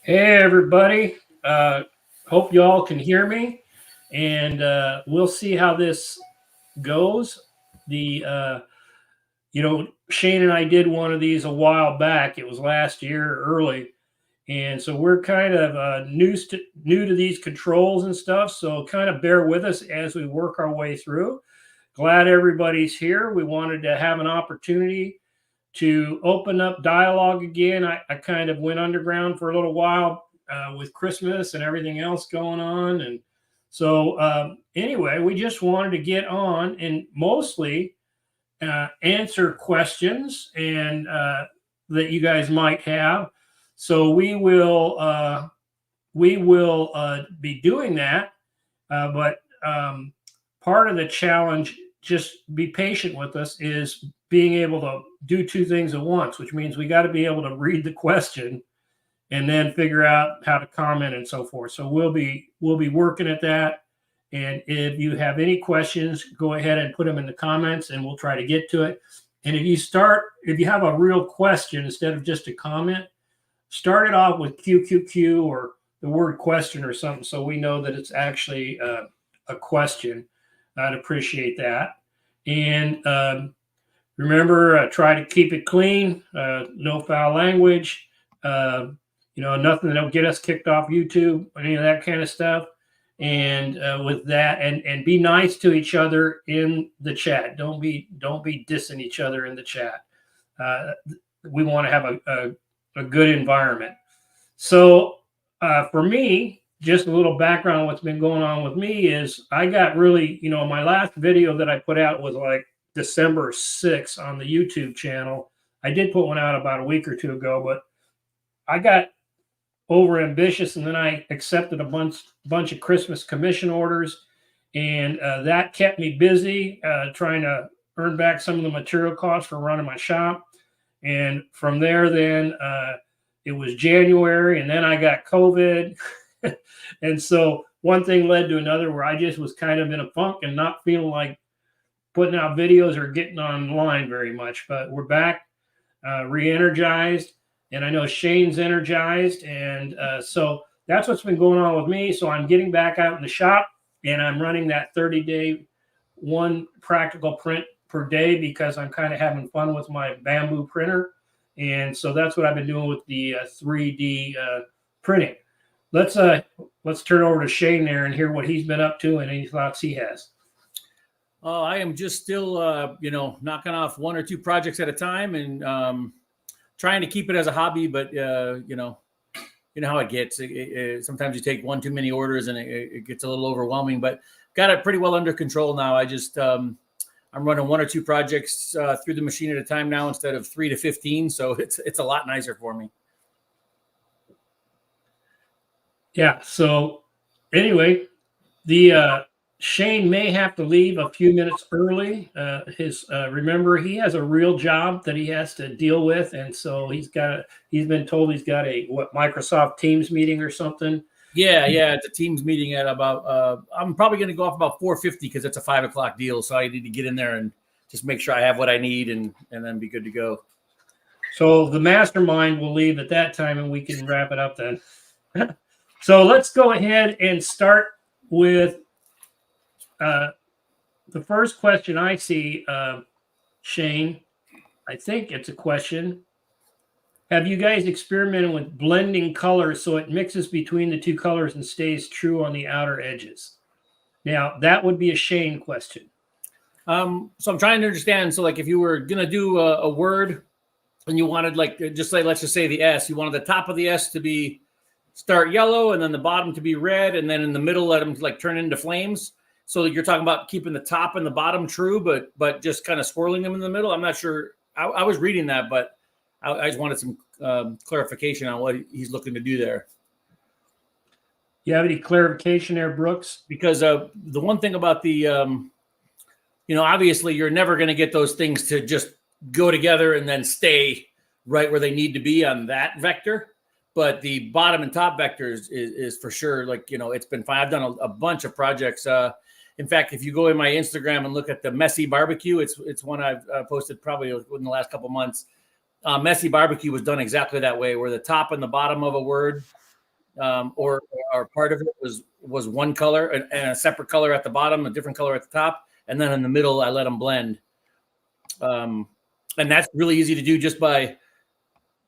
Hey, everybody. Hope you all can hear me, and we'll see how this goes. Shane and I did one of these a while back. It was last year early, and so we're kind of new to these controls and stuff. So kind of bear with us as we work our way through. Glad everybody's here. We wanted to have an opportunity to open up dialogue again. I kind of went underground for a little while with Christmas and everything else going on. And so, anyway, we just wanted to get on and mostly answer questions and that you guys might have. So we will be doing that. But part of the challenge, just be patient with us, is being able to do two things at once, which means we got to be able to read the question and then figure out how to comment and so forth. So we'll be working at that. And if you have any questions, go ahead and put them in the comments and we'll try to get to it. And if you have a real question instead of just a comment, start it off with QQQ or the word question or something, so we know that it's actually a question. I'd appreciate that. And remember, try to keep it clean, no foul language, nothing that'll get us kicked off YouTube, any of that kind of stuff. And with that, and be nice to each other in the chat. Don't be dissing each other in the chat. We want to have a good environment. So for me, just a little background on what's been going on with me is I got really, my last video that I put out was like December 6th on the YouTube channel. I did put one out about a week or two ago, but I got over ambitious, and then I accepted a bunch of Christmas commission orders, and that kept me busy trying to earn back some of the material costs for running my shop. And from there, then it was January, and then I got COVID. And so one thing led to another, where I just was kind of in a funk and not feeling like putting out videos or getting online very much. But we're back, re-energized, and I know Shane's energized. And so that's what's been going on with me. So I'm getting back out in the shop, and I'm running that 30-day, one practical print per day, because I'm kind of having fun with my bamboo printer. And so that's what I've been doing with the 3D printing. Let's turn it over to Shane there and hear what he's been up to and any thoughts he has. I am just still, knocking off one or two projects at a time, and trying to keep it as a hobby. But you know how it gets. Sometimes you take one too many orders, and it gets a little overwhelming. But got it pretty well under control now. I just I'm running one or two projects through the machine at a time now instead of 3 to 15. So it's a lot nicer for me. Yeah. So anyway, the Shane may have to leave a few minutes early. Remember, he has a real job that he has to deal with, and so he's been told he's got a Microsoft Teams meeting or something. Yeah, it's a Teams meeting at about. I'm probably going to go off about 4:50 because it's a 5 o'clock deal. So I need to get in there and just make sure I have what I need, and then be good to go. So the mastermind will leave at that time, and we can wrap it up then. So let's go ahead and start with the first question I see, Shane. I think it's a question. Have you guys experimented with blending colors so it mixes between the two colors and stays true on the outer edges? Now, that would be a Shane question. So I'm trying to understand. So like if you were going to do a word and you wanted, like, let's just say the S, you wanted the top of the S to start yellow, and then the bottom to be red, and then in the middle let them like turn into flames. So you're talking about keeping the top and the bottom true, but just kind of swirling them in the middle. I'm not sure. I was reading that, but I just wanted some clarification on what he's looking to do there. You have any clarification there, Brooks? Because the one thing about the, obviously you're never going to get those things to just go together and then stay right where they need to be on that vector. But the bottom and top vectors is for sure, like, it's been fine. I've done a bunch of projects. In fact, if you go in my Instagram and look at the Messy Barbecue, it's one I've posted probably in the last couple months. Messy Barbecue was done exactly that way, where the top and the bottom of a word or part of it was one color and a separate color at the bottom, a different color at the top, and then in the middle I let them blend. And that's really easy to do just by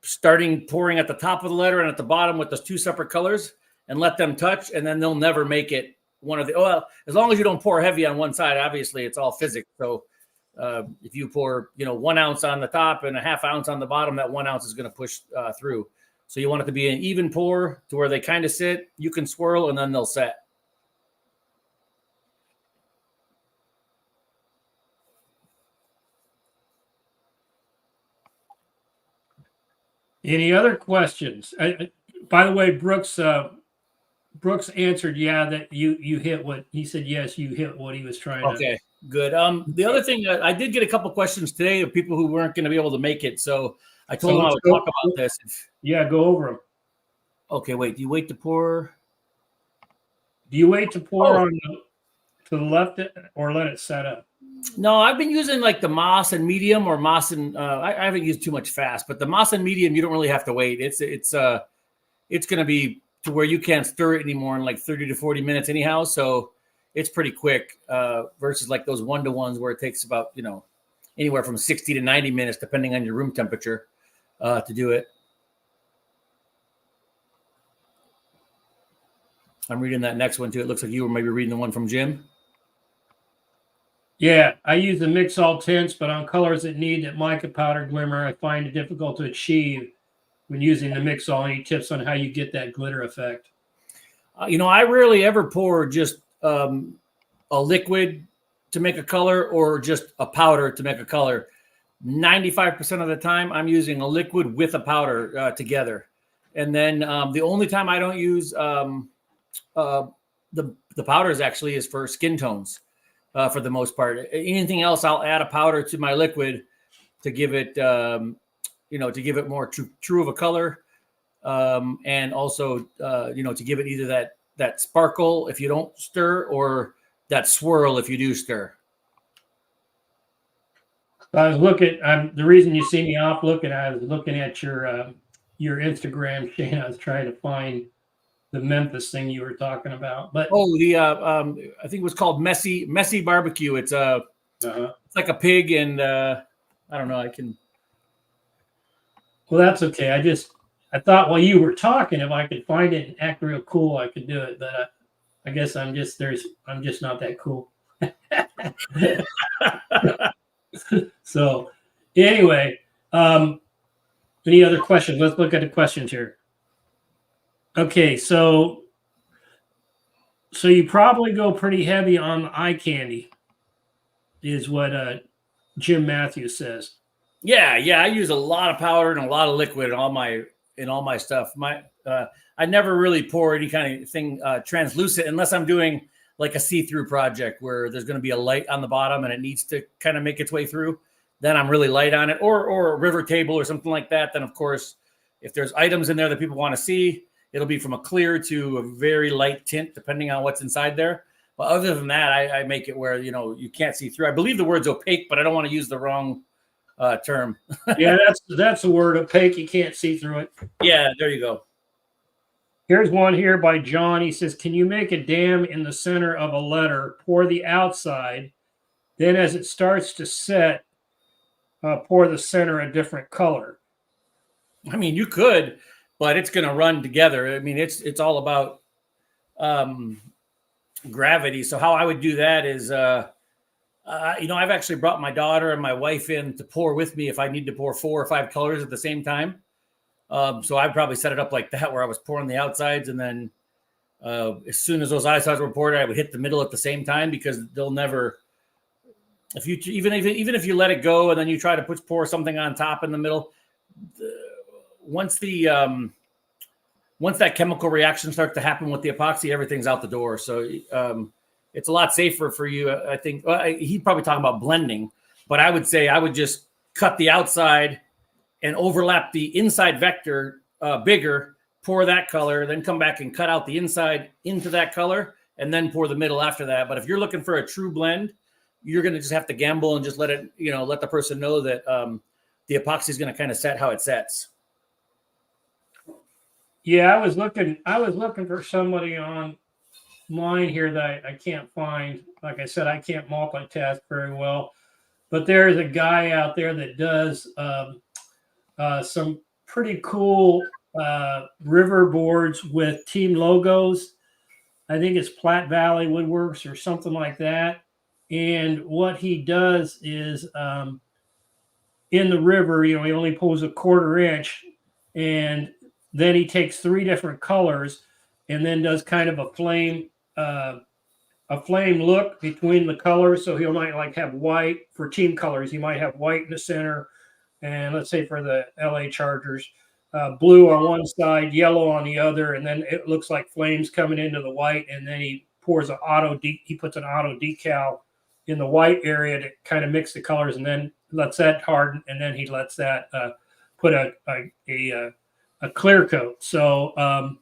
starting pouring at the top of the letter and at the bottom with those two separate colors, and let them touch, and then they'll never make it one of the. Well, as long as you don't pour heavy on one side, obviously it's all physics. So if you pour 1 ounce on the top and a ½ ounce on the bottom, that 1 ounce is going to push through. So you want it to be an even pour to where they kind of sit. You can swirl and then they'll set. Any other questions? By the way, Brooks answered, yeah, that you hit what he said. Yes, you hit what he was trying to. Okay, good. The other thing, I did get a couple questions today of people who weren't going to be able to make it. So I told them I would talk about this. Yeah, go over them. Okay, wait. Do you wait to pour? Do you wait to pour to the left or let it set up? No, I've been using like the MAS and medium, or MAS and I haven't used too much fast, but the MAS and medium, you don't really have to wait. It's going to be to where you can't stir it anymore in like 30 to 40 minutes anyhow. So it's pretty quick versus like those 1-to-1s where it takes about, anywhere from 60 to 90 minutes, depending on your room temperature to do it. I'm reading that next one too. It looks like you were maybe reading the one from Jim. Yeah, I use the mix all tints, but on colors that need that mica powder glimmer, I find it difficult to achieve when using the mix all. Any tips on how you get that glitter effect? I rarely ever pour just a liquid to make a color or just a powder to make a color. 95% of the time, I'm using a liquid with a powder together. And then the only time I don't use the powders actually is for skin tones. For the most part, anything else, I'll add a powder to my liquid to give it, to give it more true of a color, and also, to give it either that sparkle if you don't stir, or that swirl if you do stir. I was looking. The reason you see me off looking, I was looking at your Instagram, Shane. I was trying to find the Memphis thing you were talking about, but I think it was called messy barbecue. It's it's like a pig, and I don't know. I can. Well, that's okay. I thought while you were talking, if I could find it and act real cool, I could do it. But I guess I'm just not that cool. So anyway, any other questions? Let's look at the questions here. Okay, so you probably go pretty heavy on the eye candy, is what Jim Matthews says. Yeah, I use a lot of powder and a lot of liquid in all my stuff. I never really pour any kind of thing translucent unless I'm doing like a see-through project where there's going to be a light on the bottom and it needs to kind of make its way through. Then I'm really light on it, or a river table or something like that. Then of course, if there's items in there that people want to see, it'll be from a clear to a very light tint, depending on what's inside there. But other than that, I make it where, you can't see through. I believe the word's opaque, but I don't want to use the wrong term. Yeah, that's the word, opaque. You can't see through it. Yeah, there you go. Here's one here by John. He says, can you make a dam in the center of a letter, pour the outside, then as it starts to set, pour the center a different color? I mean, you could, but it's going to run together. I mean, it's all about gravity. So how I would do that is, I've actually brought my daughter and my wife in to pour with me if I need to pour 4 or 5 colors at the same time. So I'd probably set it up like that, where I was pouring the outsides, and then as soon as those outsides were poured, I would hit the middle at the same time, because they'll never. If you even if you let it go and then you try to pour something on top in the middle, once that chemical reaction starts to happen with the epoxy, everything's out the door. So it's a lot safer for you, I think. He'd probably talk about blending, but I would say I would just cut the outside and overlap the inside vector bigger, pour that color, then come back and cut out the inside into that color, and then pour the middle after that. But if you're looking for a true blend, you're going to just have to gamble and just let the person know that the epoxy is going to kind of set how it sets. Yeah, I was looking for somebody online here that I can't find. Like I said, I can't multitask very well. But there's a guy out there that does some pretty cool river boards with team logos. I think it's Platte Valley Woodworks or something like that. And what he does is in the river, he only pulls a 1/4 inch, and then he takes 3 different colors, and then does kind of a flame look between the colors. So he might like have white for team colors. He might have white in the center, and let's say for the LA Chargers, blue on one side, yellow on the other, and then it looks like flames coming into the white. And then he puts an auto decal in the white area to kind of mix the colors, and then lets that harden, and then he lets that put a clear coat. So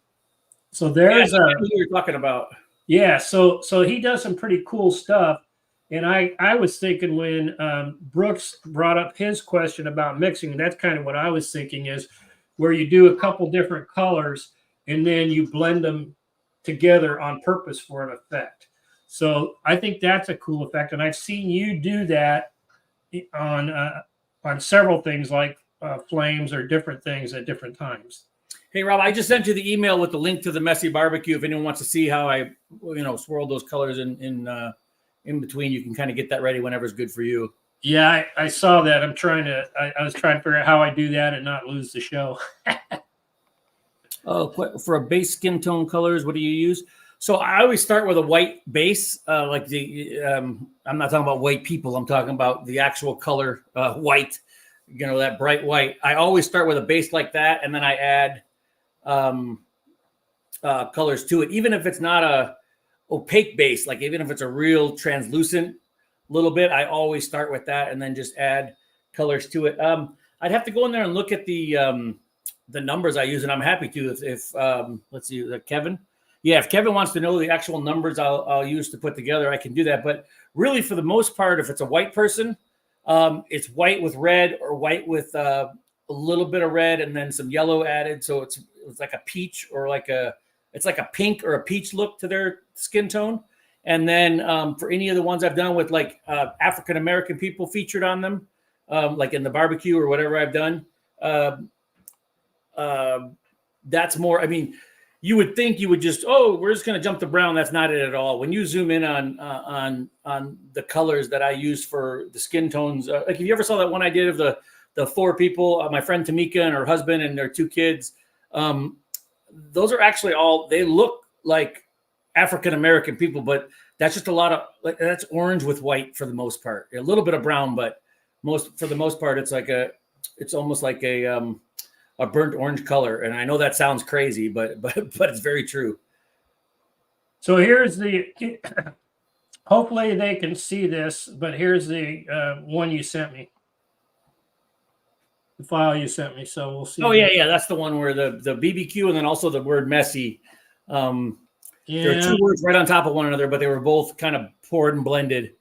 so there's what you're talking about. Yeah, so he does some pretty cool stuff. And I was thinking when Brooks brought up his question about mixing, that's kind of what I was thinking, is where you do a couple different colors and then you blend them together on purpose for an effect. So I think that's a cool effect, and I've seen you do that on several things like flames or different things at different times. Hey, Rob, I just sent you the email with the link to the Messy Barbecue. If anyone wants to see how I, swirl those colors in between, you can kind of get that ready whenever's good for you. Yeah, I saw that. I was trying to figure out how I do that and not lose the show. For a base skin tone colors, what do you use? So I always start with a white base, I'm not talking about white people. I'm talking about the actual color, white, that bright white. I always start with a base like that, and then I add colors to it, even if it's not a opaque base, like even if it's a real translucent little bit, I always start with that and then just add colors to it. I'd have to go in there and look at the numbers I use, and I'm happy to if let's see, Kevin. Yeah, if Kevin wants to know the actual numbers I'll use to put together, I can do that. But really, for the most part, if it's a white person, it's white with red or white with a little bit of red and then some yellow added. So it's like a peach or it's like a pink or a peach look to their skin tone. And then for any of the ones I've done with like African-American people featured on them, like in the barbecue or whatever I've done, that's more, you would think you would just, we're just going to jump to brown. That's not it at all. When you zoom in on the colors that I use for the skin tones, like if you ever saw that one I did of the 4 people, my friend Tamika and her husband and their 2 kids, those are actually they look like African-American people, but that's just a lot of, that's orange with white for the most part, a little bit of brown, but for the most part, it's almost like a burnt orange color. And I know that sounds crazy, but it's very true. So here's hopefully they can see this, but here's the one you sent me. The file you sent me. So we'll see. Oh, yeah. That's the one where the BBQ and then also the word messy. There are 2 words right on top of one another, but they were both kind of poured and blended.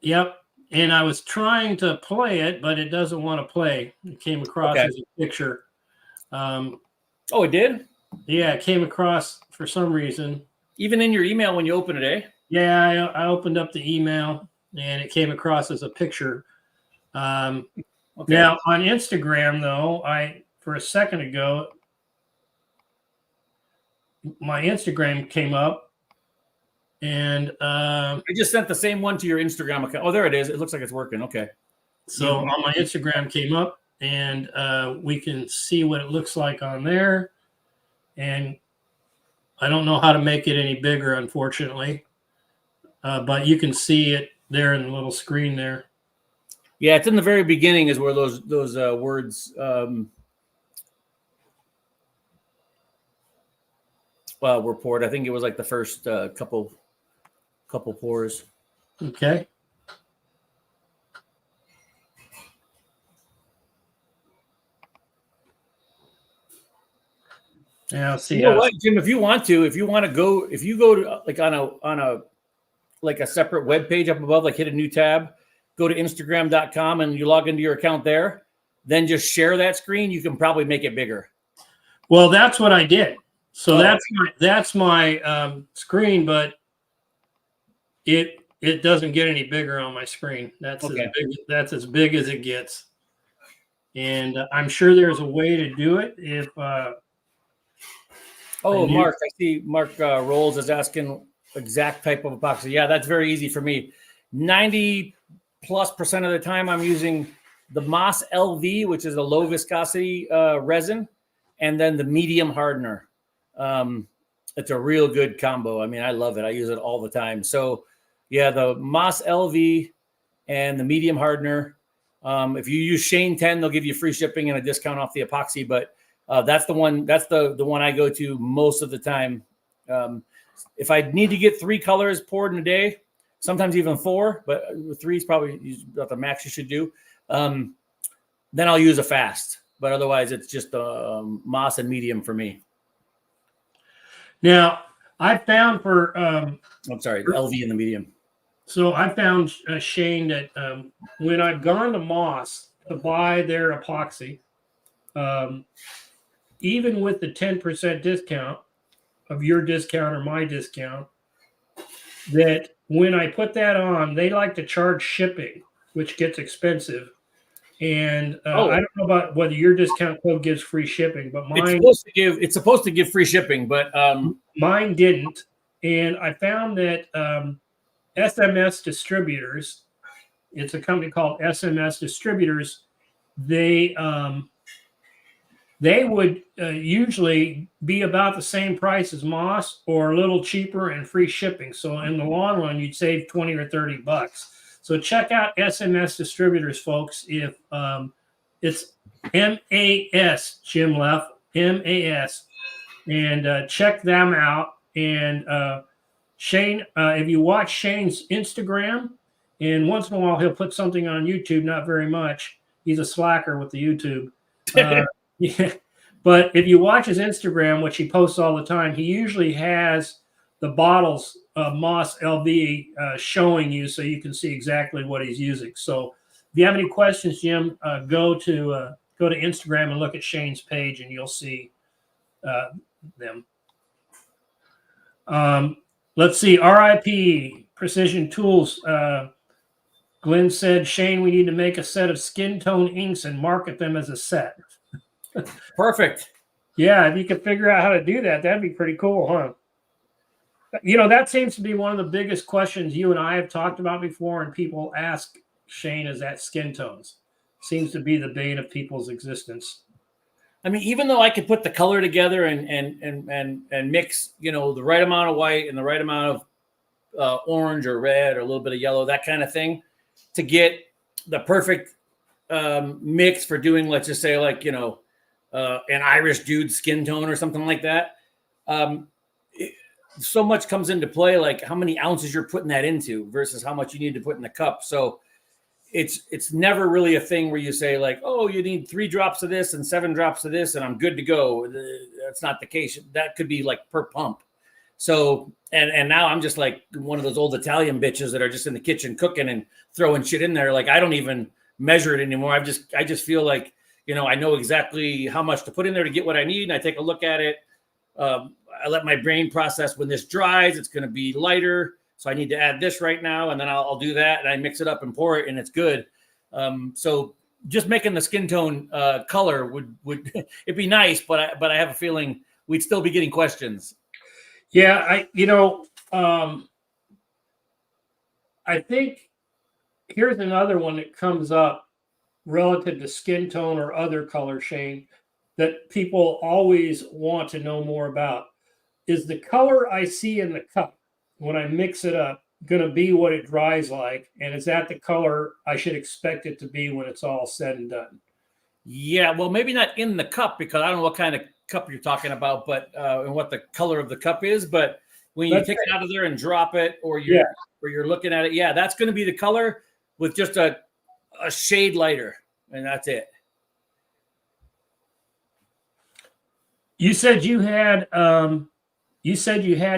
Yep. And I was trying to play it, but it doesn't want to play. It came across as a picture. It did? Yeah, it came across for some reason. Even in your email when you open it, eh? Yeah, I opened up the email and it came across as a picture. Now on Instagram, though, for a second ago, my Instagram came up, and I just sent the same one to your Instagram account. Oh, there it is. It looks like it's working. Okay. So on my Instagram came up, and we can see what it looks like on there. And I don't know how to make it any bigger, unfortunately, but you can see it there in the little screen there. Yeah, it's in the very beginning is where those words were poured. I think it was like the first couple pours. Okay. Yeah, see. You know what, Jim? If you go to like on a separate web page up above, like hit a new tab, go to Instagram.com and you log into your account there, then just share that screen. You can probably make it bigger. Well, that's what I did. So Oh. that's my screen, but it doesn't get any bigger on my screen. That's Okay. as big as it gets. And I'm sure there's a way to do it if. Oh, Mark, I see Mark Rolls is asking exact type of epoxy. Yeah, that's very easy for me. 90+% of the time I'm using the MAS LV, which is a low viscosity resin, and then the medium hardener. It's a real good combo. I mean, I love it. I use it all the time. So yeah, the MAS LV and the medium hardener. If you use Shane 10, they'll give you free shipping and a discount off the epoxy, but that's the one. That's the one I go to most of the time. If I need to get 3 colors poured in a day, sometimes even 4, but 3 is probably about the max you should do. Then I'll use a fast, but otherwise it's just MAS and medium for me. Now I found for I'm sorry, the LV and the medium. So I found, Shane, that when I've gone to MAS to buy their epoxy, even with the 10% discount of your discount or my discount, that when I put that on, they like to charge shipping, which gets expensive. And I don't know about whether your discount code gives free shipping, but mine it's supposed to give free shipping, but mine didn't. And I found that SMS Distributors, it's a company called SMS Distributors. They would usually be about the same price as MAS or a little cheaper and free shipping. So in the long run, you'd save 20 or 30 bucks. So check out SMS Distributors, folks. If it's MAS, Jim left, MAS, and check them out. And Shane, if you watch Shane's Instagram, and once in a while he'll put something on YouTube, not very much. He's a slacker with the YouTube. Yeah. But if you watch his Instagram, which he posts all the time, he usually has the bottles of MAS LV showing you so you can see exactly what he's using. So if you have any questions, Jim, go to Instagram and look at Shane's page and you'll see them. Let's see. RIP Precision Tools. Glenn said, Shane, we need to make a set of skin tone inks and market them as a set. Perfect. Yeah, if you could figure out how to do that, that'd be pretty cool, huh? You know, that seems to be one of the biggest questions you and I have talked about before, and people ask Shane, is that skin tones? Seems to be the bane of people's existence. I mean, even though I could put the color together and mix, you know, the right amount of white and the right amount of orange or red or a little bit of yellow, that kind of thing, to get the perfect mix for doing, let's just say, like, you know, an Irish dude skin tone or something like that. So much comes into play, like how many ounces you're putting that into versus how much you need to put in the cup. So it's never really a thing where you say like, oh, you need 3 drops of this and 7 drops of this and I'm good to go. That's not the case. That could be like per pump. So, and now I'm just like one of those old Italian bitches that are just in the kitchen cooking and throwing shit in there. Like I don't even measure it anymore. I just feel like, you know, I know exactly how much to put in there to get what I need. And I take a look at it. I let my brain process when this dries, it's going to be lighter. So I need to add this right now. And then I'll do that. And I mix it up and pour it and it's good. So just making the skin tone color would it'd be nice, but I have a feeling we'd still be getting questions. Yeah, I think here's another one that comes up relative to skin tone or other color, Shane, that people always want to know more about. Is the color I see in the cup when I mix it up going to be what it dries like? And is that the color I should expect it to be when it's all said and done? Yeah, well, maybe not in the cup because I don't know what kind of cup you're talking about, but and what the color of the cup is. But when you take it out of there and drop it, or you're looking at it, yeah, that's going to be the color with just a shade lighter, and that's it. You said you had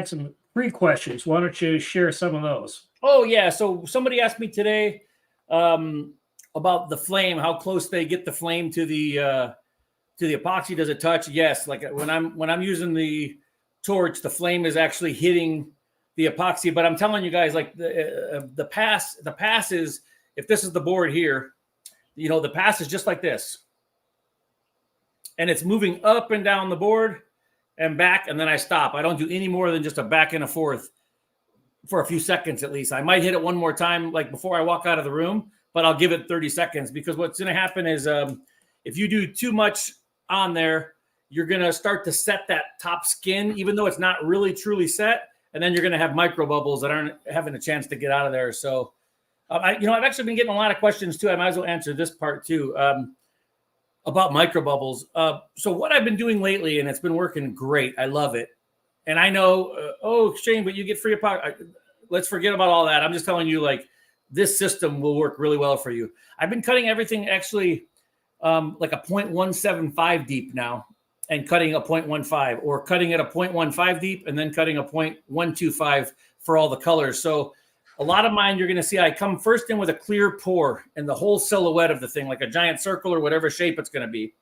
some free questions. Why don't you share some of those? Oh yeah, so somebody asked me today about the flame, how close they get the flame to to the epoxy. Does it touch? Yes. Like when I'm using the torch, the flame is actually hitting the epoxy. But I'm telling you guys, like the pass is, if this is the board here, you know, the pass is just like this, and it's moving up and down the board and back, and then I stop. I don't do any more than just a back and a forth for a few seconds at least. I might hit it one more time, like before I walk out of the room, but I'll give it 30 seconds, because what's going to happen is if you do too much on there, you're going to start to set that top skin, even though it's not really truly set. And then you're going to have micro bubbles that aren't having a chance to get out of there. So, I've actually been getting a lot of questions too. I might as well answer this part too, about micro bubbles. So what I've been doing lately, and it's been working great. I love it. And I know, oh, Shane, but you get free epoxy. Let's forget about all that. I'm just telling you, like, this system will work really well for you. I've been cutting everything actually like a 0.175 deep now, and cutting a 0.15, or cutting it a 0.15 deep and then cutting a 0.125 for all the colors. So a lot of mine, you're going to see I come first in with a clear pour in the whole silhouette of the thing, like a giant circle or whatever shape it's going to be.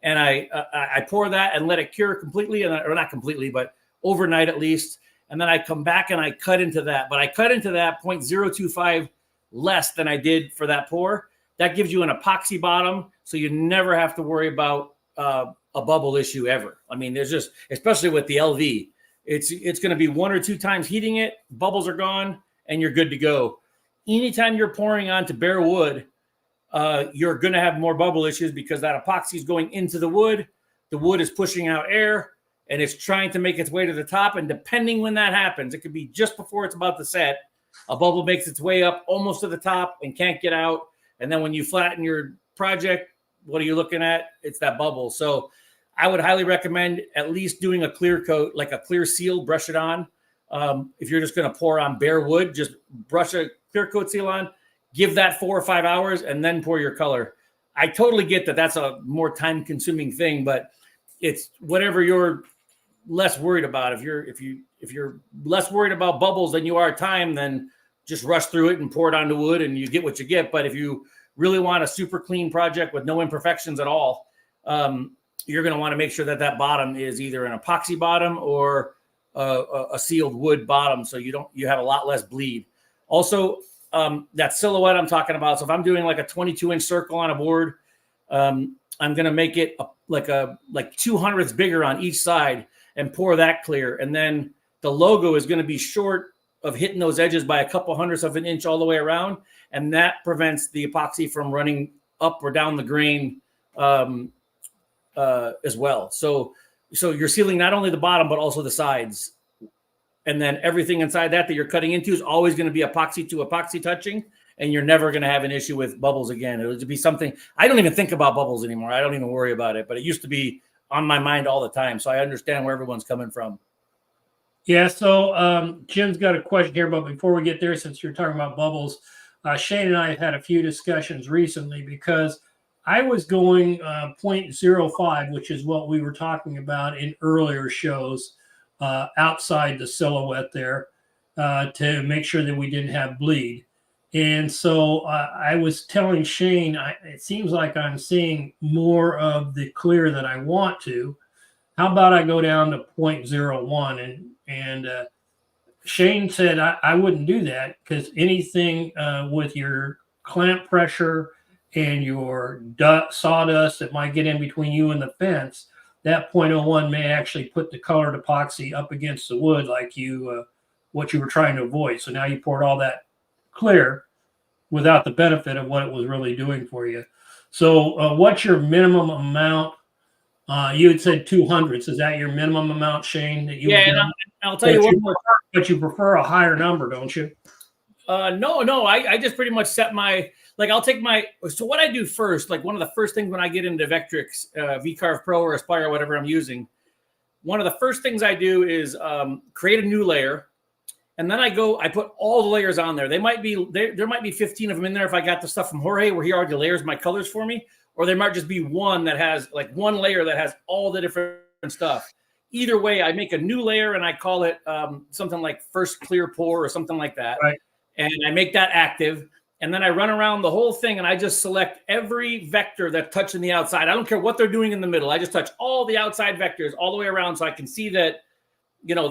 And I pour that and let it cure completely, or not completely, but overnight at least. And then I come back and I cut into that. But I cut into that 0.025 less than I did for that pour. That gives you an epoxy bottom, so you never have to worry about a bubble issue ever. I mean, there's just, especially with the LV, it's going to be 1 or 2 times heating it, bubbles are gone, and you're good to go. Anytime you're pouring onto bare wood, you're going to have more bubble issues, because that epoxy is going into the wood is pushing out air, and it's trying to make its way to the top. And depending when that happens, it could be just before it's about to set, a bubble makes its way up almost to the top and can't get out. And then when you flatten your project, what are you looking at? It's that bubble. So I would highly recommend at least doing a clear coat, like a clear seal, brush it on. If you're just going to pour on bare wood, just brush a clear coat seal on, give that 4 or 5 hours, and then pour your color. I totally get that that's a more time consuming thing, but it's whatever you're less worried about. If you're less worried about bubbles than you are time, then just rush through it and pour it onto wood and you get what you get. But if you really want a super clean project with no imperfections at all, you're going to want to make sure that that bottom is either an epoxy bottom or a sealed wood bottom, so you have a lot less bleed. Also, that silhouette I'm talking about. So if I'm doing like a 22-inch circle on a board, I'm going to make it like 2/100ths bigger on each side and pour that clear. And then the logo is going to be short of hitting those edges by a couple hundredths of an inch all the way around. And that prevents the epoxy from running up or down the grain as well. So you're sealing not only the bottom, but also the sides. And then everything inside that you're cutting into is always going to be epoxy to epoxy touching. And you're never going to have an issue with bubbles again. It would be something, I don't even think about bubbles anymore. I don't even worry about it, but it used to be on my mind all the time. So I understand where everyone's coming from. Yeah. So Jim's got a question here, but before we get there, since you're talking about bubbles, Shane and I have had a few discussions recently, because I was going 0.05, which is what we were talking about in earlier shows, outside the silhouette there, to make sure that we didn't have bleed. And so I was telling Shane, it seems like I'm seeing more of the clear than I want to. How about I go down to 0.01? And Shane said I wouldn't do that, because anything with your clamp pressure and your sawdust that might get in between you and the fence, that 0.01 may actually put the colored epoxy up against the wood, like what you were trying to avoid. So now you poured all that clear without the benefit of what it was really doing for you. So what's your minimum amount? You had said 200s. Is that your minimum amount, Shane? That you and I'll tell you one more. But you prefer a higher number, don't you? No. I just pretty much set my, like, I'll take my, so what I do first, like one of the first things when I get into Vectrix, VCarve Pro or Aspire, whatever I'm using, one of the first things I do is create a new layer. And then I put all the layers on there. There might be 15 of them in there if I got the stuff from Jorge where he already layers my colors for me, or there might just be one that has like one layer that has all the different stuff. Either way, I make a new layer and I call it something like first clear pour or something like that. Right. And I make that active. and then I run around the whole thing, and I just select every vector that's touching the outside. I don't care what they're doing in the middle. I just touch all the outside vectors all the way around, so I can see that, you know,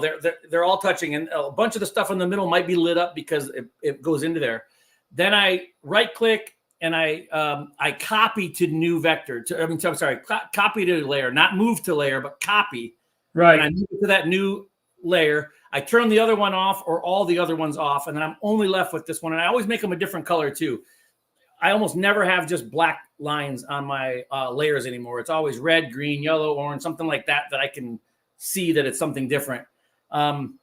they're all touching, and a bunch of the stuff in the middle might be lit up because it goes into there. Then I right click and I copy to new vector. Copy to layer, not move to layer, but copy. Right. And I move to that new layer. I turn the other one off or all the other ones off, and then I'm only left with this one. And I always make them a different color too. I almost never have just black lines on my layers anymore. It's always red, green, yellow, orange, something like that I can see that it's something different. Then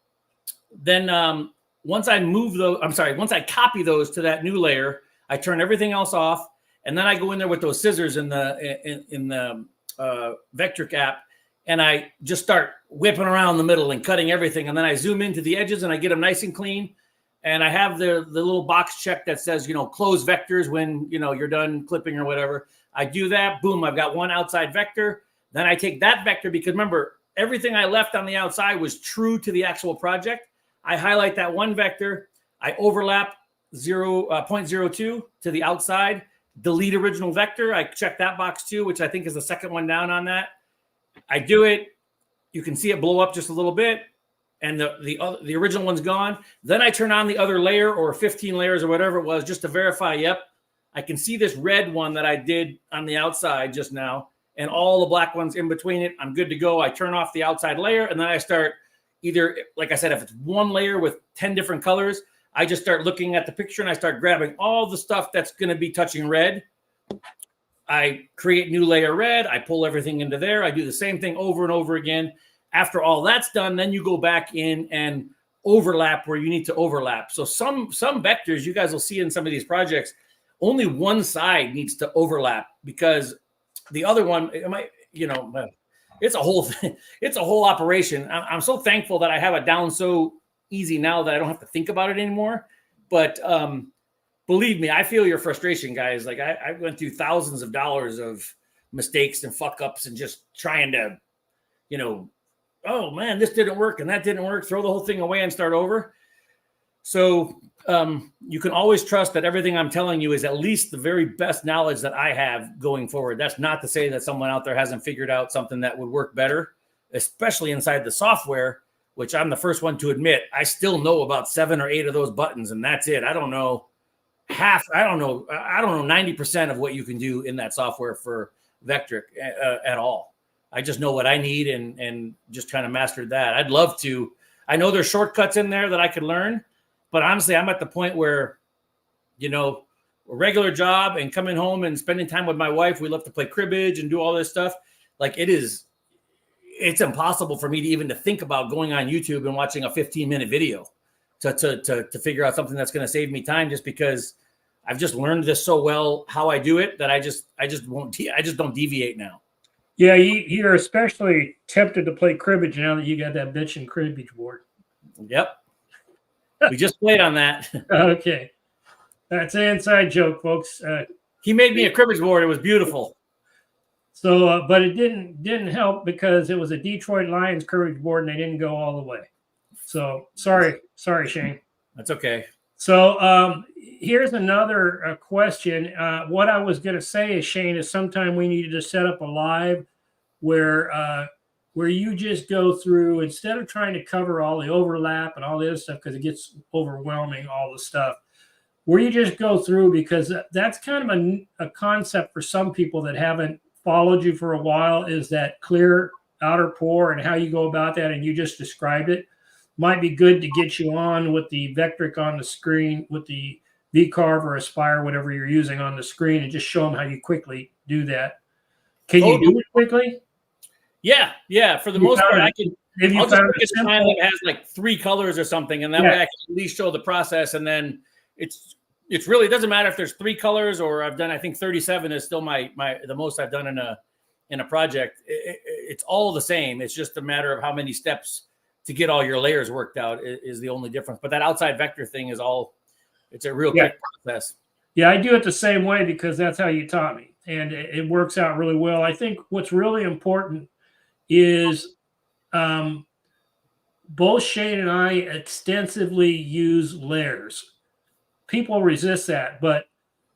once I once I copy those to that new layer, I turn everything else off, and then I go in there with those scissors in the Vectric app, and I just start whipping around the middle and cutting everything. And then I zoom into the edges and I get them nice and clean. And I have the little box check that says, you know, close vectors when, you know, you're done clipping or whatever. I do that. Boom. I've got one outside vector. Then I take that vector, because remember, everything I left on the outside was true to the actual project. I highlight that one vector. I overlap 0.02 to the outside, delete original vector. I check that box too, which I think is the second one down on that. I do it. You can see it blow up just a little bit, and the original one's gone. Then I turn on the other layer, or 15 layers or whatever it was, just to verify, yep, I can see this red one that I did on the outside just now, and all the black ones in between it. I'm good to go. I turn off the outside layer, and then I start either, like I said, if it's one layer with 10 different colors, I just start looking at the picture and I start grabbing all the stuff that's going to be touching red. I create new layer red. I pull everything into there. I do the same thing over and over again. After all that's done, then you go back in and overlap where you need to overlap. So some vectors you guys will see in some of these projects, only one side needs to overlap, because the other one, it might, you know, it's a whole thing. It's a whole operation. I'm so thankful that I have it down so easy now that I don't have to think about it anymore. But believe me, I feel your frustration, guys. Like I went through thousands of dollars of mistakes and fuck ups and just trying to, you know, oh man, this didn't work and that didn't work. Throw the whole thing away and start over. So you can always trust that everything I'm telling you is at least the very best knowledge that I have going forward. That's not to say that someone out there hasn't figured out something that would work better, especially inside the software, which I'm the first one to admit, I still know about 7 or 8 of those buttons, and that's it. I don't know 90% of what you can do in that software for Vectric at all. I just know what I need and just kind of mastered that. I'd love to. I know there's shortcuts in there that I could learn, but honestly, I'm at the point where, you know, a regular job and coming home and spending time with my wife, we love to play cribbage and do all this stuff. Like it's impossible for me to even to think about going on YouTube and watching a 15-minute video to figure out something that's going to save me time, just because I've just learned this so well how I do it that I just don't deviate now. Yeah, you're especially tempted to play cribbage now that you got that bitchin' cribbage board. Yep. We just played on that. Okay. That's an inside joke, folks. He made me a cribbage board. It was beautiful. So, but it didn't help because it was a Detroit Lions cribbage board and they didn't go all the way. So sorry, Shane. That's okay. So here's another question. What I was going to say is, Shane, is sometime we needed to set up a live where you just go through, instead of trying to cover all the overlap and all the other stuff, because it gets overwhelming, all the stuff, where you just go through, because that's kind of a concept for some people that haven't followed you for a while, is that clear outer pore and how you go about that. And you just described it. Might be good to get you on with the Vectric on the screen with the V-Carve or Aspire, whatever you're using on the screen, and just show them how you quickly do that. Can you do it quickly? Yeah. For the most part, I can. I'll just pick a design that has like 3 colors or something, and that way I can at least show the process. And then it's really, it doesn't matter if there's 3 colors or I've done, I think 37 is still the most I've done in a project. It's all the same. It's just a matter of how many steps to get all your layers worked out is the only difference. But that outside vector thing is it's a real quick process. Yeah, I do it the same way because that's how you taught me. And it works out really well. I think what's really important is both Shane and I extensively use layers. people resist that. But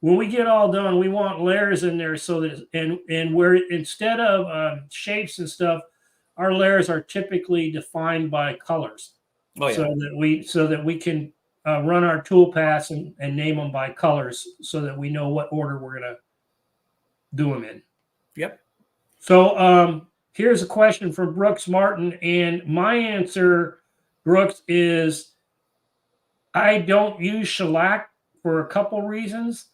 when we get all done, we want layers in there so that and where instead of shapes and stuff, our layers are typically defined by colors. Oh, yeah. So that we can run our tool paths and name them by colors so that we know what order we're going to do them in. Yep. So here's a question from Brooks Martin. And my answer, Brooks, is I don't use shellac for a couple reasons.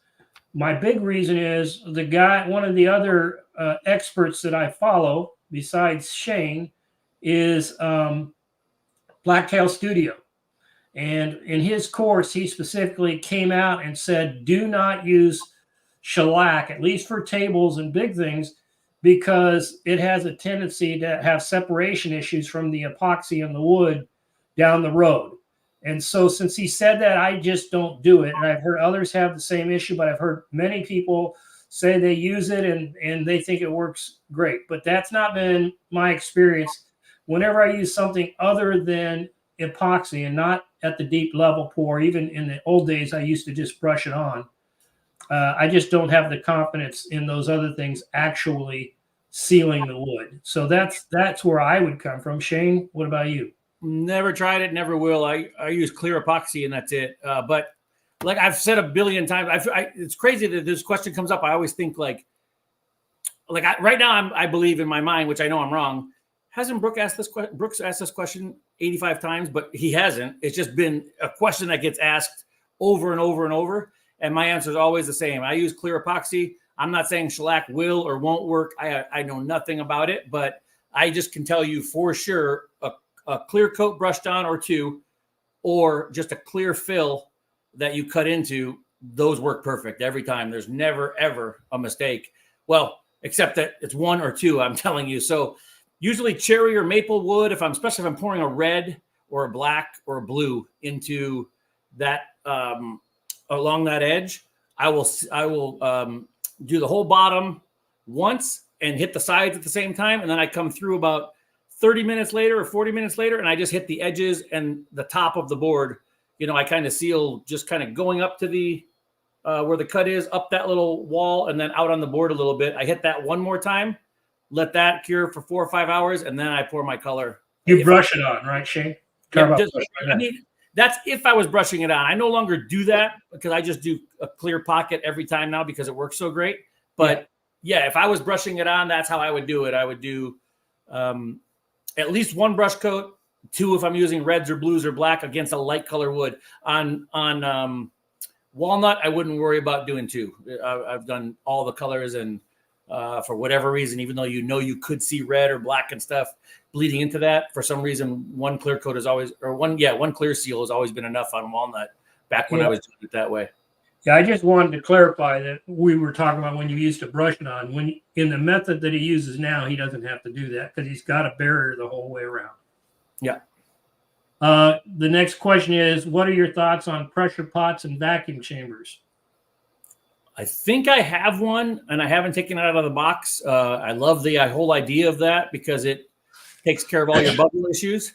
My big reason is one of the other experts that I follow besides Shane is Blacktail Studio. And in his course, he specifically came out and said, do not use shellac, at least for tables and big things, because it has a tendency to have separation issues from the epoxy and the wood down the road. And so since he said that, I just don't do it. And I've heard others have the same issue, but I've heard many people say they use it and they think it works great. But that's not been my experience. Whenever I use something other than epoxy and not at the deep level pour, even in the old days, I used to just brush it on. I just don't have the confidence in those other things actually sealing the wood. So that's where I would come from. Shane, what about you? Never tried it, never will. I use clear epoxy and that's it. But like I've said a billion times, it's crazy that this question comes up. I always think right now I believe in my mind, which I know I'm wrong. Hasn't Brooks asked this question 85 times, but he hasn't. It's just been a question that gets asked over and over and over. And my answer is always the same. I use clear epoxy. I'm not saying shellac will or won't work. I know nothing about it, but I just can tell you for sure a clear coat brushed on or two, or just a clear fill that you cut into, those work perfect every time. There's never, ever a mistake. Well, except that it's one or two, I'm telling you. So usually cherry or maple wood, especially if I'm pouring a red or a black or a blue into that, along that edge, I will do the whole bottom once and hit the sides at the same time. And then I come through about 30 minutes later or 40 minutes later, and I just hit the edges and the top of the board. I kind of seal just kind of going up to the where the cut is, up that little wall, and then out on the board a little bit. I hit that one more time, let that cure for 4 or 5 hours, and then I pour my color. You brush it on, right, Shane? Yeah, that's if I was brushing it on. I no longer do that because I just do a clear pocket every time now because it works so great. But yeah, if I was brushing it on, that's how I would do it. I would do at least one brush coat, two if I'm using reds or blues or black against a light color wood. On walnut, I wouldn't worry about doing two. I've done all the colors, and for whatever reason, even though you could see red or black and stuff bleeding into that, for some reason, one clear coat is always, one clear seal has always been enough on walnut back when I was doing it that way. Yeah, I just wanted to clarify that we were talking about when you used to brush it on. When in the method that he uses now, he doesn't have to do that because he's got a barrier the whole way around. Yeah. The next question is, what are your thoughts on pressure pots and vacuum chambers? I think I have one, and I haven't taken it out of the box. I love the whole idea of that because it takes care of all your bubble issues.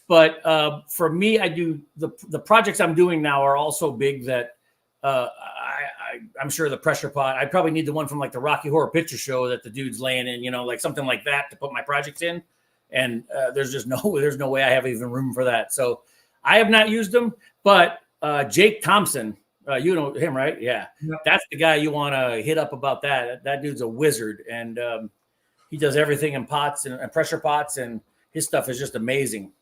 But for me, I do the projects I'm doing now are all so big that I'm sure the pressure pot, I probably need the one from like the Rocky Horror Picture Show that the dude's laying in, like something like that to put my projects in. And there's no way I have even room for that. So I have not used them, but Jake Thompson, you know him, right? Yeah. That's the guy you want to hit up about that. That dude's a wizard, and he does everything in pots and pressure pots, and his stuff is just amazing.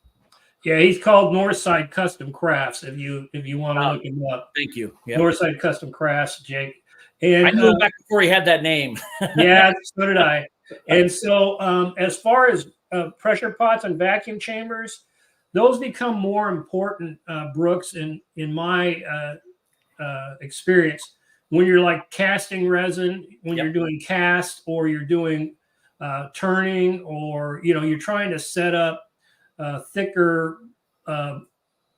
Yeah, he's called Northside Custom Crafts. If you want to look him up, thank you. Yep. Northside Custom Crafts, Jake. And I knew him back before he had that name. Yeah, so did I. And so, as far as pressure pots and vacuum chambers, those become more important, Brooks, in my experience, when you're like casting resin, when you're doing cast, or you're doing turning, or you're trying to set up thicker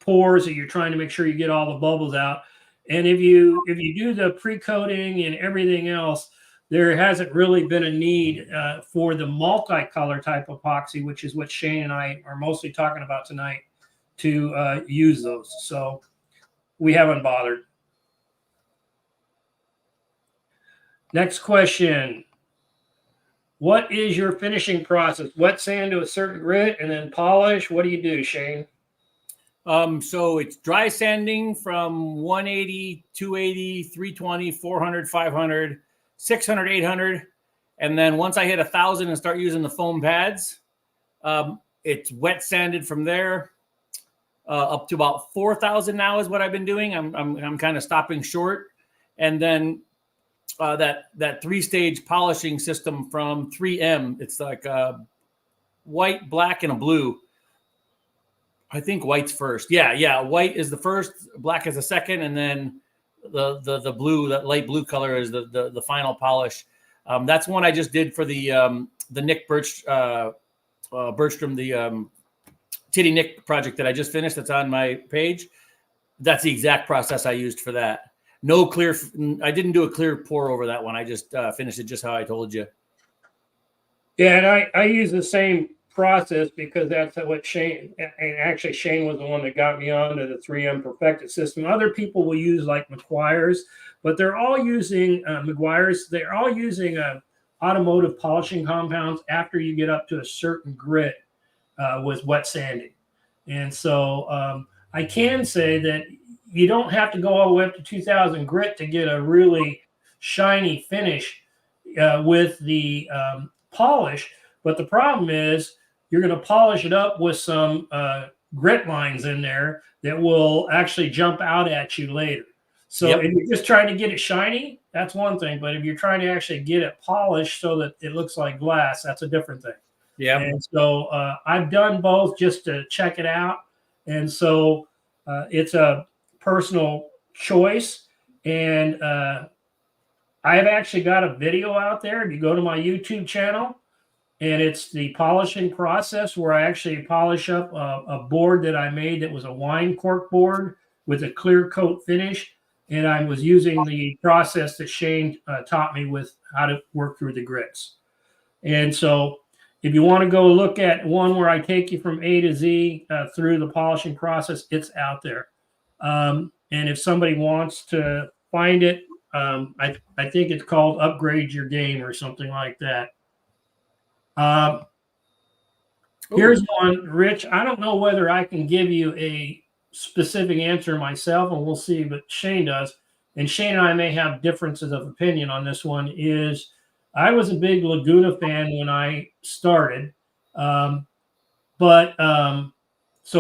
pours, that you're trying to make sure you get all the bubbles out. And if you do the pre-coating and everything else, there hasn't really been a need for the multicolor type epoxy, which is what Shane and I are mostly talking about tonight, to use those. So we haven't bothered. Next question. What is your finishing process? Wet sand to a certain grit and then polish. What do you do, Shane? So it's dry sanding from 180, 280, 320, 400, 500, 600, 800. And then once I hit 1,000 and start using the foam pads, it's wet sanded from there up to about 4,000 now is what I've been doing. I'm kind of stopping short. And then that 3-stage polishing system from 3M, it's like white, black, and a blue. I think white's first. Yeah. White is the first, black is the second, and then the blue, that light blue color is the final polish. That's one I just did for the Nick Bergstrom, the Titty Nick project that I just finished. That's on my page. That's the exact process I used for that. No clear. I didn't do a clear pour over that one. I just finished it just how I told you. Yeah, and I use the same process because that's what Shane, and actually Shane was the one that got me onto the 3M perfected system. Other people will use like McGuire's, but they're all using McGuire's. They're all using automotive polishing compounds after you get up to a certain grit with wet sanding. And so I can say that you don't have to go all the way up to 2,000 grit to get a really shiny finish with the polish. But the problem is you're going to polish it up with some grit lines in there that will actually jump out at you later. So if you're just trying to get it shiny, that's one thing. But if you're trying to actually get it polished so that it looks like glass, that's a different thing. Yeah. And so I've done both just to check it out. And so it's a personal choice. And I've actually got a video out there. If you go to my YouTube channel, and it's the polishing process where I actually polish up a board that I made that was a wine cork board with a clear coat finish. And I was using the process that Shane taught me with how to work through the grits. And so if you want to go look at one where I take you from A to Z through the polishing process, it's out there. And if somebody wants to find it, I think it's called Upgrade Your Game or something like that. Here's one, Rich. I don't know whether I can give you a specific answer myself, and we'll see, but Shane does. And Shane and I may have differences of opinion on this one. Is I was a big Laguna fan when I started. So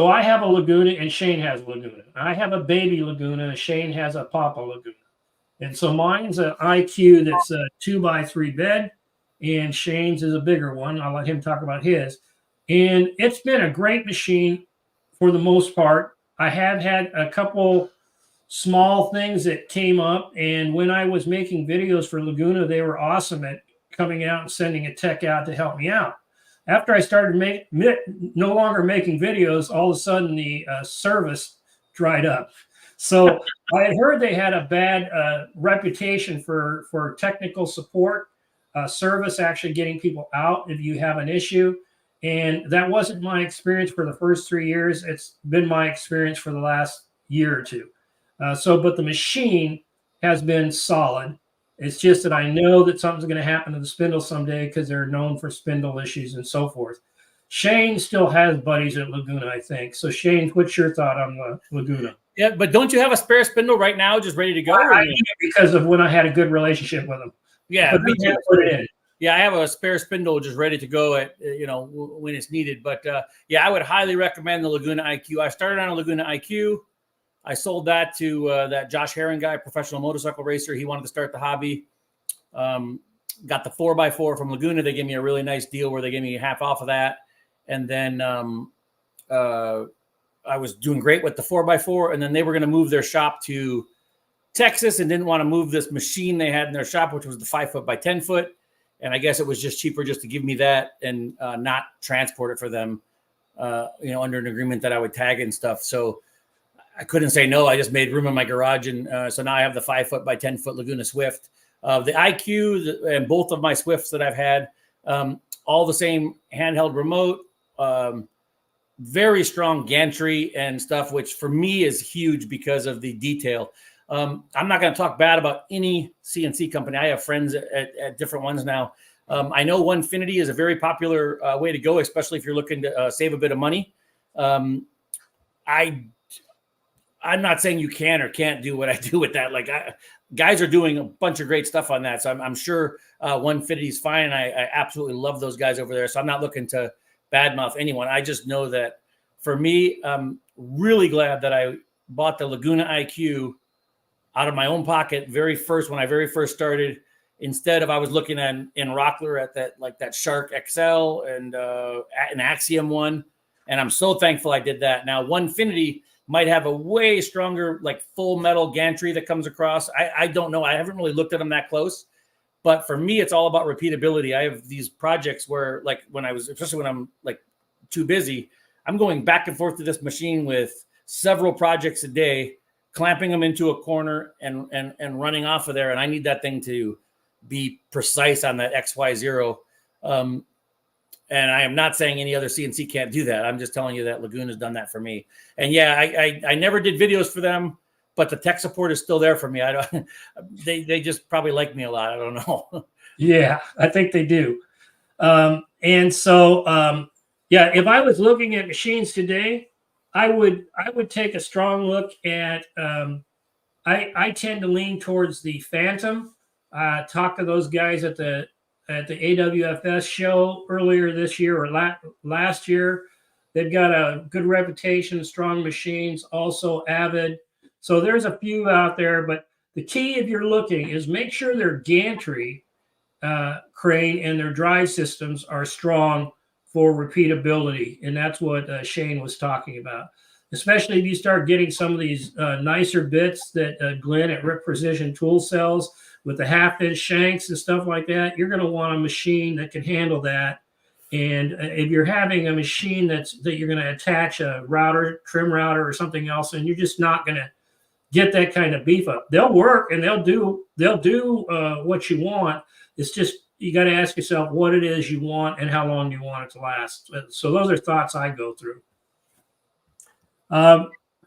I have a Laguna and Shane has a Laguna. I have a baby Laguna and Shane has a Papa Laguna. And so mine's an IQ that's a 2x3 bed, and Shane's is a bigger one. I'll let him talk about his. And it's been a great machine for the most part. I have had a couple small things that came up, and when I was making videos for Laguna, they were awesome at coming out and sending a tech out to help me out. After I started no longer making videos, all of a sudden the service dried up. So I had heard they had a bad reputation for technical support, service, actually getting people out if you have an issue. And that wasn't my experience for the first 3 years. It's been my experience for the last year or two. But the machine has been solid. It's just that I know that something's going to happen to the spindle someday because they're known for spindle issues and so forth. Shane still has buddies at Laguna, I think. So Shane, what's your thought on the Laguna? Yeah, but don't you have a spare spindle right now just ready to go? I do, because of when I had a good relationship with him. Yeah, but me too. Put it in. Yeah, I have a spare spindle just ready to go at when it's needed. But yeah, I would highly recommend the Laguna IQ. I started on a Laguna IQ. I sold that to that Josh Herring guy, professional motorcycle racer. He wanted to start the hobby. Got the 4x4 from Laguna. They gave me a really nice deal where they gave me half off of that. And then I was doing great with the 4x4. And then they were going to move their shop to Texas and didn't want to move this machine they had in their shop, which was the 5 by 10 foot. And I guess it was just cheaper just to give me that and not transport it for them, under an agreement that I would tag and stuff. So I couldn't say no. I just made room in my garage. And so now I have the 5 by 10 foot Laguna Swift. The IQ and both of my Swifts that I've had, all the same handheld remote, very strong gantry and stuff, which for me is huge because of the detail. I'm not going to talk bad about any CNC company. I have friends at different ones now. I know Onefinity is a very popular way to go, especially if you're looking to save a bit of money. I'm not saying you can or can't do what I do with that. Like guys are doing a bunch of great stuff on that. So I'm sure Onefinity is fine. I absolutely love those guys over there. So I'm not looking to badmouth anyone. I just know that for me, I'm really glad that I bought the Laguna IQ out of my own pocket when I very first started, instead of I was looking in Rockler at that Shark XL and an Axiom one. And I'm so thankful I did that. Now, Onefinity might have a way stronger, like full metal gantry that comes across. I don't know. I haven't really looked at them that close. But for me, it's all about repeatability. I have these projects where, like, especially when I'm like too busy, I'm going back and forth to this machine with several projects a day, clamping them into a corner and running off of there. And I need that thing to be precise on that XY0. And I am not saying any other CNC can't do that. I'm just telling you that Laguna's done that for me. And yeah, I never did videos for them, but the tech support is still there for me. They just probably like me a lot. I don't know. Yeah, I think they do. Yeah, if I was looking at machines today, I would take a strong look at. I tend to lean towards the Phantom. Talk to those guys at the AWFS show earlier this year or last year. They've got a good reputation, strong machines, also Avid. So there's a few out there, but the key, if you're looking, is make sure their gantry crane and their drive systems are strong for repeatability. And that's what Shane was talking about. Especially if you start getting some of these nicer bits that Glenn at Rip Precision Tool sells with the half-inch shanks and stuff like that, you're going to want a machine that can handle that. And if you're having a machine that you're going to attach a router, trim router, or something else, and you're just not going to get that kind of beef up. They'll work and they'll do what you want. It's just you got to ask yourself what it is you want and how long you want it to last. So those are thoughts I go through.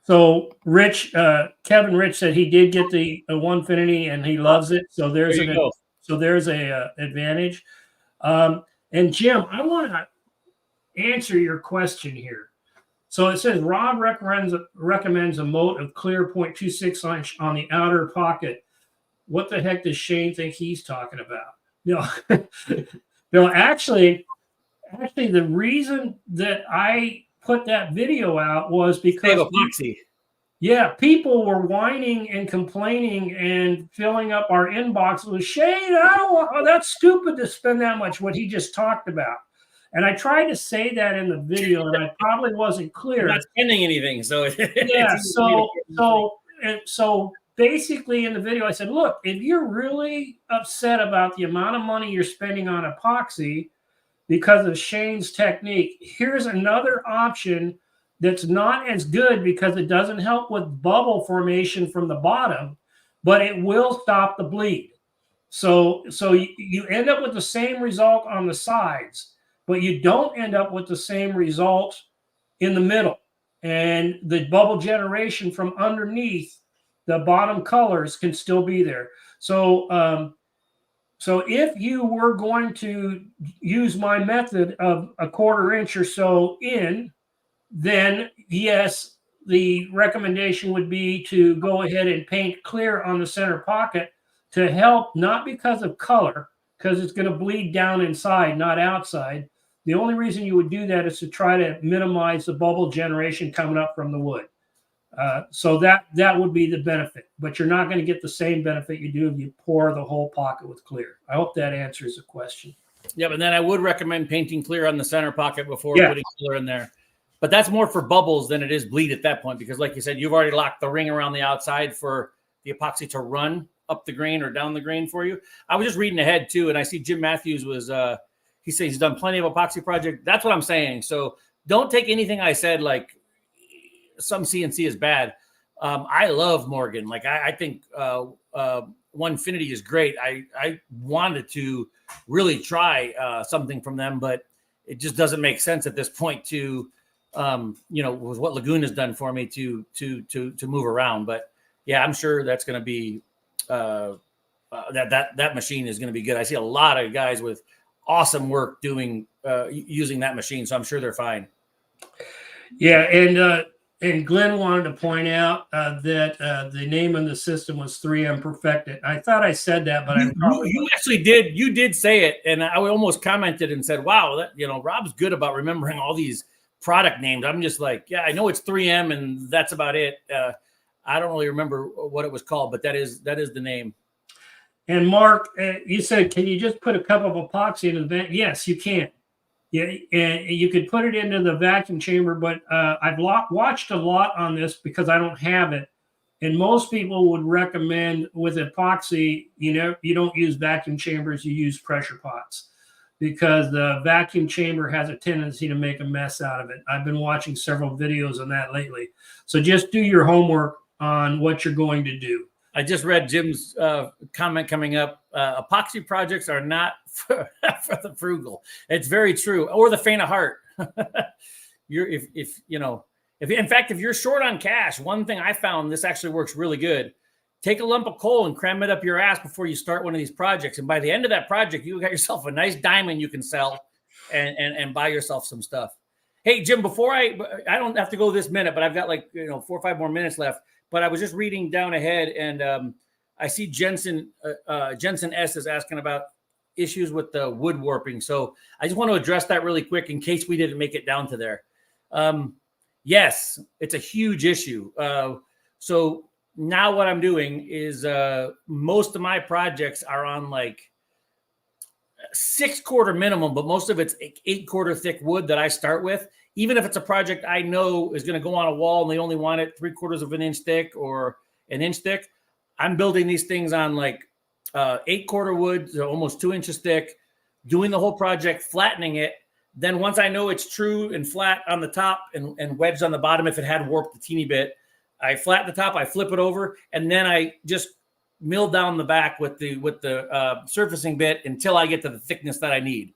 So Kevin Rich said he did get the Onefinity and he loves it. So there's a advantage. And Jim, I want to answer your question here. So it says Rob recommends a moat of clear 0.26 inch on the outer pocket. What the heck does Shane think he's talking about? No, actually, the reason that I put that video out was because people were whining and complaining and filling up our inbox with Shane. That's stupid to spend that much. What he just talked about, and I tried to say that in the video, and I probably wasn't clear. I'm not spending anything, so yeah. So basically, in the video, I said, look, if you're really upset about the amount of money you're spending on epoxy because of Shane's technique, here's another option that's not as good because it doesn't help with bubble formation from the bottom, but it will stop the bleed. So you end up with the same result on the sides, but you don't end up with the same result in the middle. And the bubble generation from underneath the bottom colors can still be there. So if you were going to use my method of a 1/4 inch or so in, then yes, the recommendation would be to go ahead and paint clear on the center pocket to help, not because of color, because it's going to bleed down inside, not outside. The only reason you would do that is to try to minimize the bubble generation coming up from the wood. So that would be the benefit, but you're not going to get the same benefit you do if you pour the whole pocket with clear. I hope that answers the question. Yeah, but then I would recommend painting clear on the center pocket before putting clear in there. But that's more for bubbles than it is bleed at that point, because like you said, you've already locked the ring around the outside for the epoxy to run up the grain or down the grain for you. I was just reading ahead too, and I see Jim Matthews was he says he's done plenty of epoxy projects. That's what I'm saying. So don't take anything I said like some CNC is bad. I love Morgan. Like I think Onefinity is great. I wanted to really try something from them, but it just doesn't make sense at this point to with what Laguna's done for me to move around. But yeah, I'm sure that's going to be that machine is going to be good. I see a lot of guys with awesome work doing using that machine, so I'm sure they're fine. Yeah, and Glenn wanted to point out that the name of the system was 3M Perfected. I thought I said that, but you actually did. You did say it, and I almost commented and said, "Wow, that, Rob's good about remembering all these product names." I'm just like, yeah, I know it's 3M, and that's about it. I don't really remember what it was called, but that is the name. And Mark, you said, can you just put a cup of epoxy in the vent? Yes, you can. Yeah, and you could put it into the vacuum chamber, but I've watched a lot on this because I don't have it. And most people would recommend with epoxy, you don't use vacuum chambers, you use pressure pots, because the vacuum chamber has a tendency to make a mess out of it. I've been watching several videos on that lately. So just do your homework on what you're going to do. I just read Jim's comment coming up. Epoxy projects are not for the frugal. It's very true, or the faint of heart. If in fact, if you're short on cash, one thing I found, this actually works really good. Take a lump of coal and cram it up your ass before you start one of these projects, and by the end of that project, you got yourself a nice diamond you can sell and buy yourself some stuff. Hey, Jim, before I don't have to go this minute, but I've got 4 or 5 more minutes left. But I was just reading down ahead, and I see Jensen S is asking about issues with the wood warping. So I just want to address that really quick in case we didn't make it down to there. Yes, it's a huge issue. So now what I'm doing is most of my projects are on 6-quarter minimum, but most of it's 8-quarter thick wood that I start with. Even if it's a project I know is going to go on a wall and they only want it 3/4 of an inch thick or an inch thick, I'm building these things on 8-quarter wood, so almost 2 inches thick, doing the whole project, flattening it. Then once I know it's true and flat on the top and wedged on the bottom, if it had warped a teeny bit, I flatten the top, I flip it over, and then I just mill down the back with the surfacing bit until I get to the thickness that I need.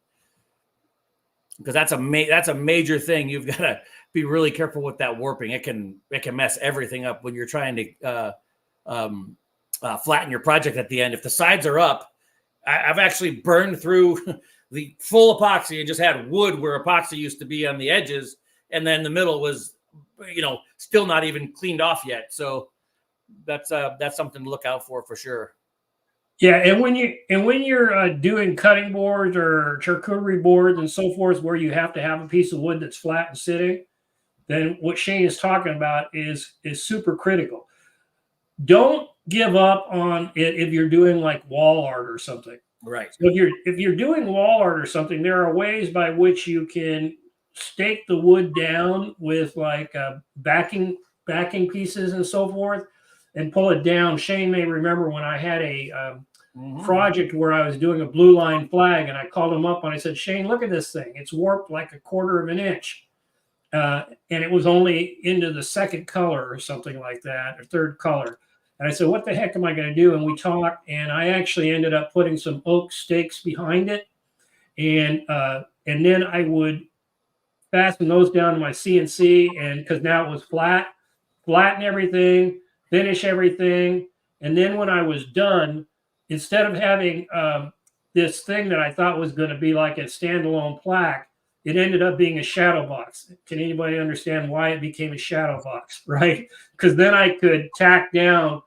Because that's a major thing. You've got to be really careful with that warping. It can mess everything up when you're trying to flatten your project at the end. If the sides are up, I've actually burned through the full epoxy and just had wood where epoxy used to be on the edges, and then the middle was, still not even cleaned off yet. So that's something to look out for sure. Yeah, and when you're doing cutting boards or charcuterie boards and so forth, where you have to have a piece of wood that's flat and sitting, then what Shane is talking about is super critical. Don't give up on it if you're doing wall art or something. Right. So if you're doing wall art or something, there are ways by which you can stake the wood down with backing pieces and so forth, and pull it down. Shane may remember when I had a project where I was doing a blue line flag, and I called him up and I said, Shane, look at this thing. It's warped 1/4 of an inch. And it was only into the second color or something like that, or third color. And I said, what the heck am I going to do? And we talked, and I actually ended up putting some oak stakes behind it. And then I would fasten those down to my CNC, and because now it was flatten everything, finish everything. And then when I was done, instead of having this thing that I thought was going to be like a standalone plaque, it ended up being a shadow box. Can anybody understand why it became a shadow box, right? Because then I could tack down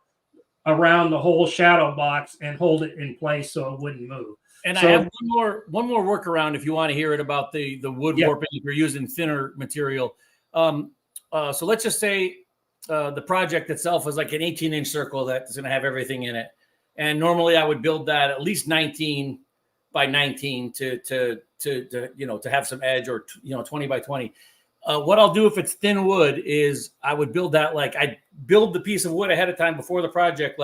around the whole shadow box and hold it in place so it wouldn't move. And I have one more workaround if you want to hear it about the wood warping if you're using thinner material. So let's just say the project itself is like an 18-inch circle that's going to have everything in it. And normally I would build that at least 19 by 19 to have some edge, or 20 by 20. What I'll do if it's thin wood is I would build that I build the piece of wood ahead of time before the project,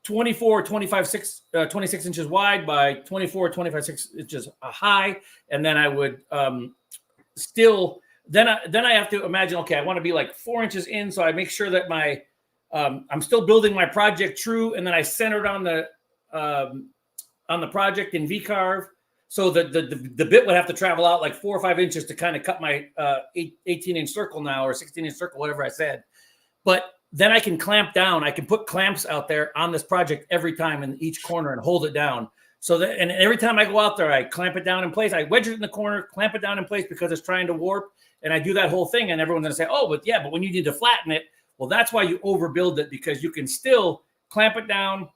26 inches wide by 26 inches high, and then I would then I have to imagine, okay, I want to be 4 inches in, so I make sure that my I'm still building my project true, and then I center it on the project in V-carve, so that the bit would have to travel out 4 or 5 inches to kind of cut my 18-inch circle now, or 16-inch circle, whatever I said. But then I can clamp down. I can put clamps out there on this project every time in each corner and hold it down. So that, and every time I go out there, I clamp it down in place. I wedge it in the corner, clamp it down in place because it's trying to warp. And I do that whole thing. And everyone's going to say, oh, but yeah, but when you need to flatten it, well, that's why you overbuild it, because you can still clamp it down,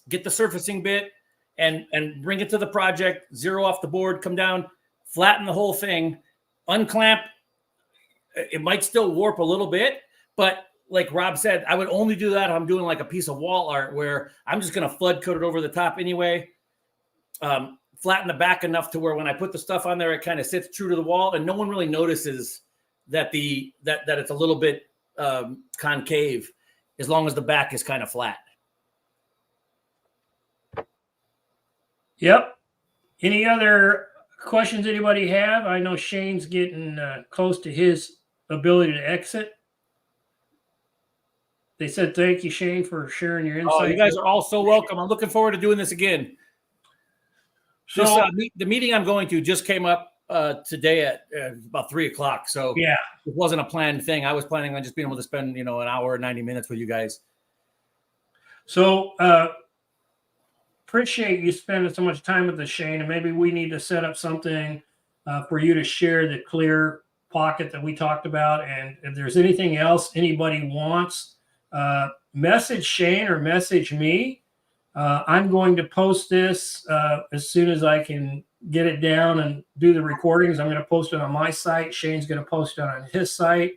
get the surfacing bit, and bring it to the project, zero off the board, come down, flatten the whole thing, unclamp. It might still warp a little bit, but like Rob said, I would only do that if I'm doing like a piece of wall art where I'm just going to flood coat it over the top anyway. Flatten the back enough to where when I put the stuff on there, it kind of sits true to the wall, and no one really notices that that it's a little bit concave, as long as the back is kind of flat. Yep. Any other questions anybody have? I know Shane's getting close to his ability to exit. They said thank you, Shane, for sharing your insights. Oh, you guys are all so welcome. I'm looking forward to doing this again. So the meeting I'm going to just came up today at about 3 o'clock. So yeah, it wasn't a planned thing. I was planning on just being able to spend, an hour, 90 minutes with you guys. So appreciate you spending so much time with us, Shane. And maybe we need to set up something for you to share the clear pocket that we talked about. And if there's anything else anybody wants, message Shane or message me. I'm going to post this as soon as I can get it down and do the recordings. I'm going to post it on my site. Shane's going to post it on his site.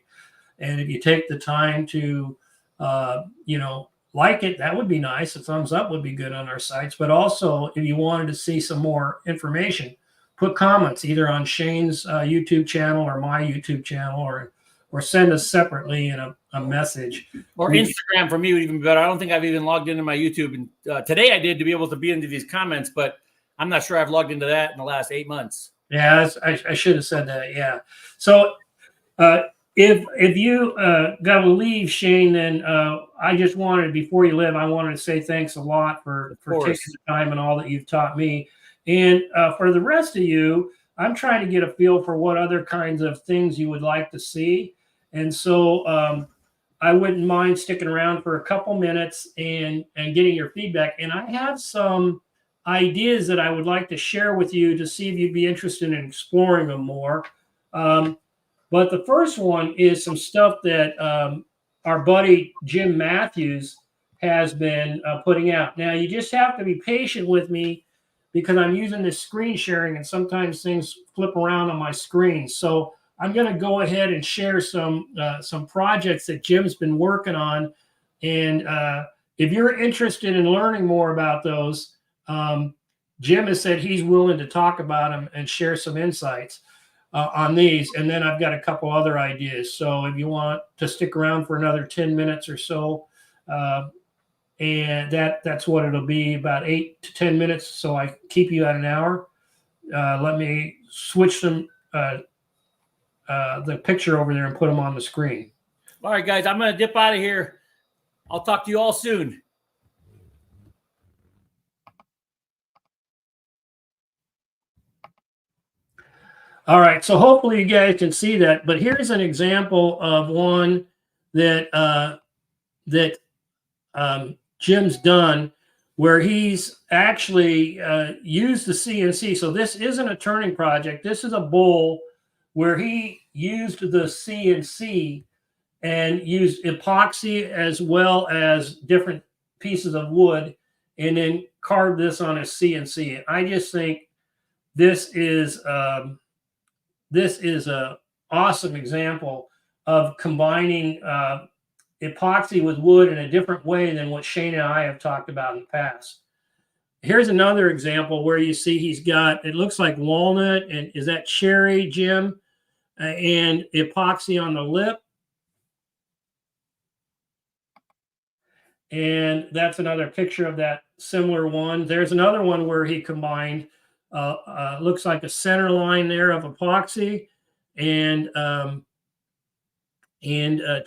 And if you take the time to, like it, that would be nice. A thumbs up would be good on our sites. But also, if you wanted to see some more information, put comments either on Shane's YouTube channel or my YouTube channel, or send us separately in a message. Or Instagram for me would even be better. I don't think I've even logged into my YouTube. And today I did to be able to be into these comments, but I'm not sure I've logged into that in the last 8 months. Yeah, I should have said that. Yeah. So if you got to leave, Shane, then I just wanted, before you leave, I wanted to say thanks a lot for taking the time and all that you've taught me. And for the rest of you, I'm trying to get a feel for what other kinds of things you would like to see. And so I wouldn't mind sticking around for a couple minutes and getting your feedback. And I have some ideas that I would like to share with you to see if you'd be interested in exploring them more. But the first one is some stuff that our buddy Jim Matthews has been putting out. Now, you just have to be patient with me because I'm using this screen sharing and sometimes things flip around on my screen. So I'm going to go ahead and share some projects that Jim's been working on. And if you're interested in learning more about those, Jim has said he's willing to talk about them and share some insights on these. And then I've got a couple other ideas. So if you want to stick around for another 10 minutes or so, and that's what it'll be, about 8 to 10 minutes. So I keep you at an hour. Let me switch them. The picture over there and put them on the screen. All right, guys, I'm going to dip out of here. I'll talk to you all soon. All right, so hopefully you guys can see that. But here's an example of one that Jim's done, where he's actually used the CNC. So this isn't a turning project. This is a bowl where he used the CNC and used epoxy as well as different pieces of wood, and then carved this on his CNC. I just think this is a awesome example of combining epoxy with wood in a different way than what Shane and I have talked about in the past. Here's another example where you see he's got, it looks like walnut, and is that cherry, Jim? And epoxy on the lip. And that's another picture of that similar one. There's another one where he combined, looks like a center line there of epoxy and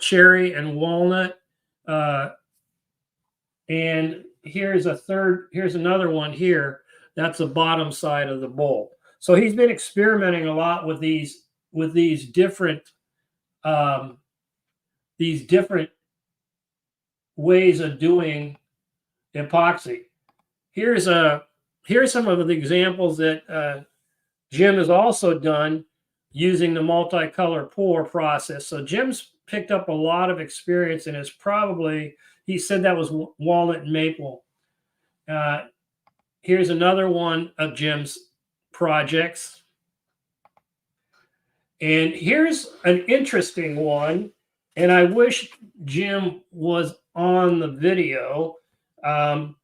cherry and walnut. And here's another one here. That's the bottom side of the bowl. So he's been experimenting a lot with these different ways of doing epoxy. Here's some of the examples that Jim has also done using the multicolor pour process. So Jim's picked up a lot of experience and is probably, he said that was walnut and maple. Here's another one of Jim's projects. And here's an interesting one. And I wish Jim was on the video. And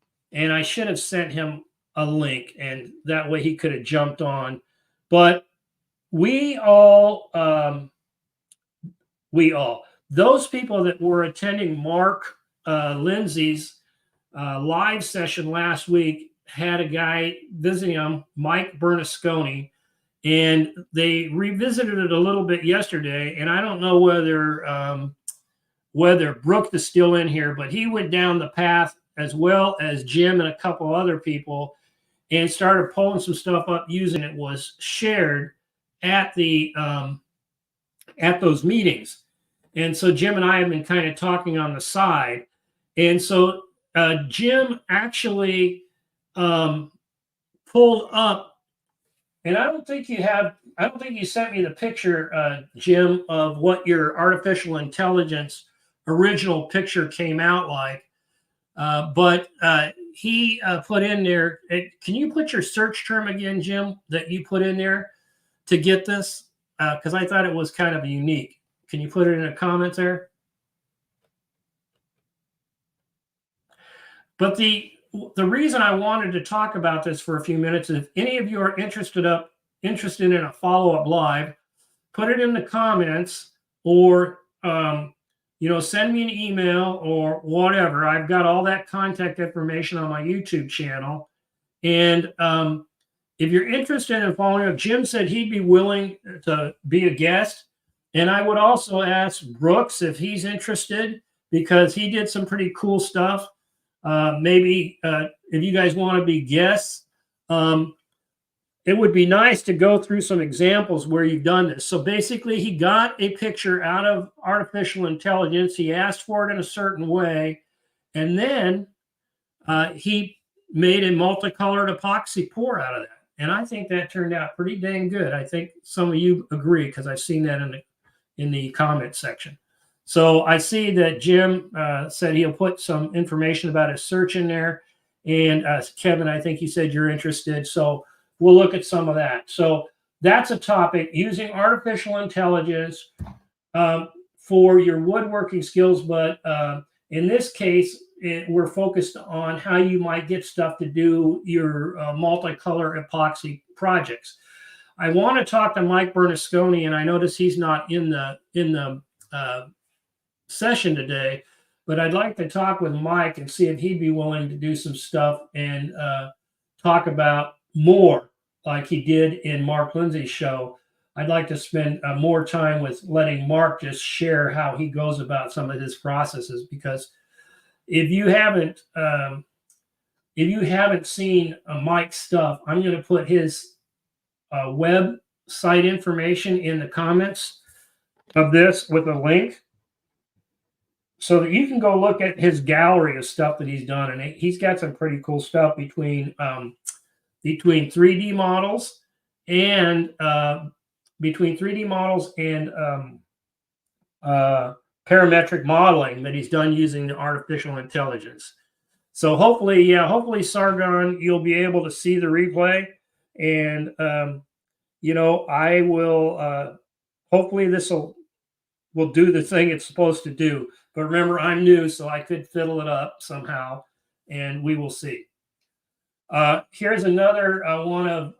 I should have sent him a link, and that way he could have jumped on. But we all, those people that were attending Mark Lindsay's live session last week had a guy visiting him, Mike Bernasconi, and they revisited it a little bit yesterday. And I don't know whether Brooke is still in here, but he went down the path as well as Jim and a couple other people and started pulling some stuff up using it was shared at the at those meetings. And so Jim and I have been kind of talking on the side. And so Jim actually pulled up, and I don't think you sent me the picture, Jim, of what your artificial intelligence original picture came out like. But he put in there, can you put your search term again, Jim, that you put in there to get this? Because I thought it was kind of unique. Can you put it in the comments there? But the reason I wanted to talk about this for a few minutes, if any of you are interested in a follow-up live, put it in the comments, or send me an email or whatever. I've got all that contact information on my YouTube channel. And if you're interested in following up, Jim said he'd be willing to be a guest. And I would also ask Brooks if he's interested, because he did some pretty cool stuff. Maybe if you guys want to be guests, it would be nice to go through some examples where you've done this. So basically, he got a picture out of artificial intelligence. He asked for it in a certain way. And then he made a multicolored epoxy pour out of that. And I think that turned out pretty dang good. I think some of you agree, because I've seen that in the comment section. So I see that Jim said he'll put some information about his search in there. And Kevin, I think you said you're interested. So we'll look at some of that. So that's a topic, using artificial intelligence for your woodworking skills. But in this case, we're focused on how you might get stuff to do your multicolor epoxy projects. I want to talk to Mike Bernasconi, and I notice he's not in the session today, but I'd like to talk with Mike and see if he'd be willing to do some stuff and talk about more like he did in Mark Lindsay's show. I'd like to spend more time with letting Mark just share how he goes about some of his processes, because if you haven't seen Mike's stuff, I'm going to put his website information in the comments of this with a link, so that you can go look at his gallery of stuff that he's done. And he's got some pretty cool stuff between 3D models and parametric modeling that he's done using the artificial intelligence. So hopefully Sargon, you'll be able to see the replay. And I will hopefully this will do the thing it's supposed to do. But remember, I'm new, so I could fiddle it up somehow, and we will see. Here's another one of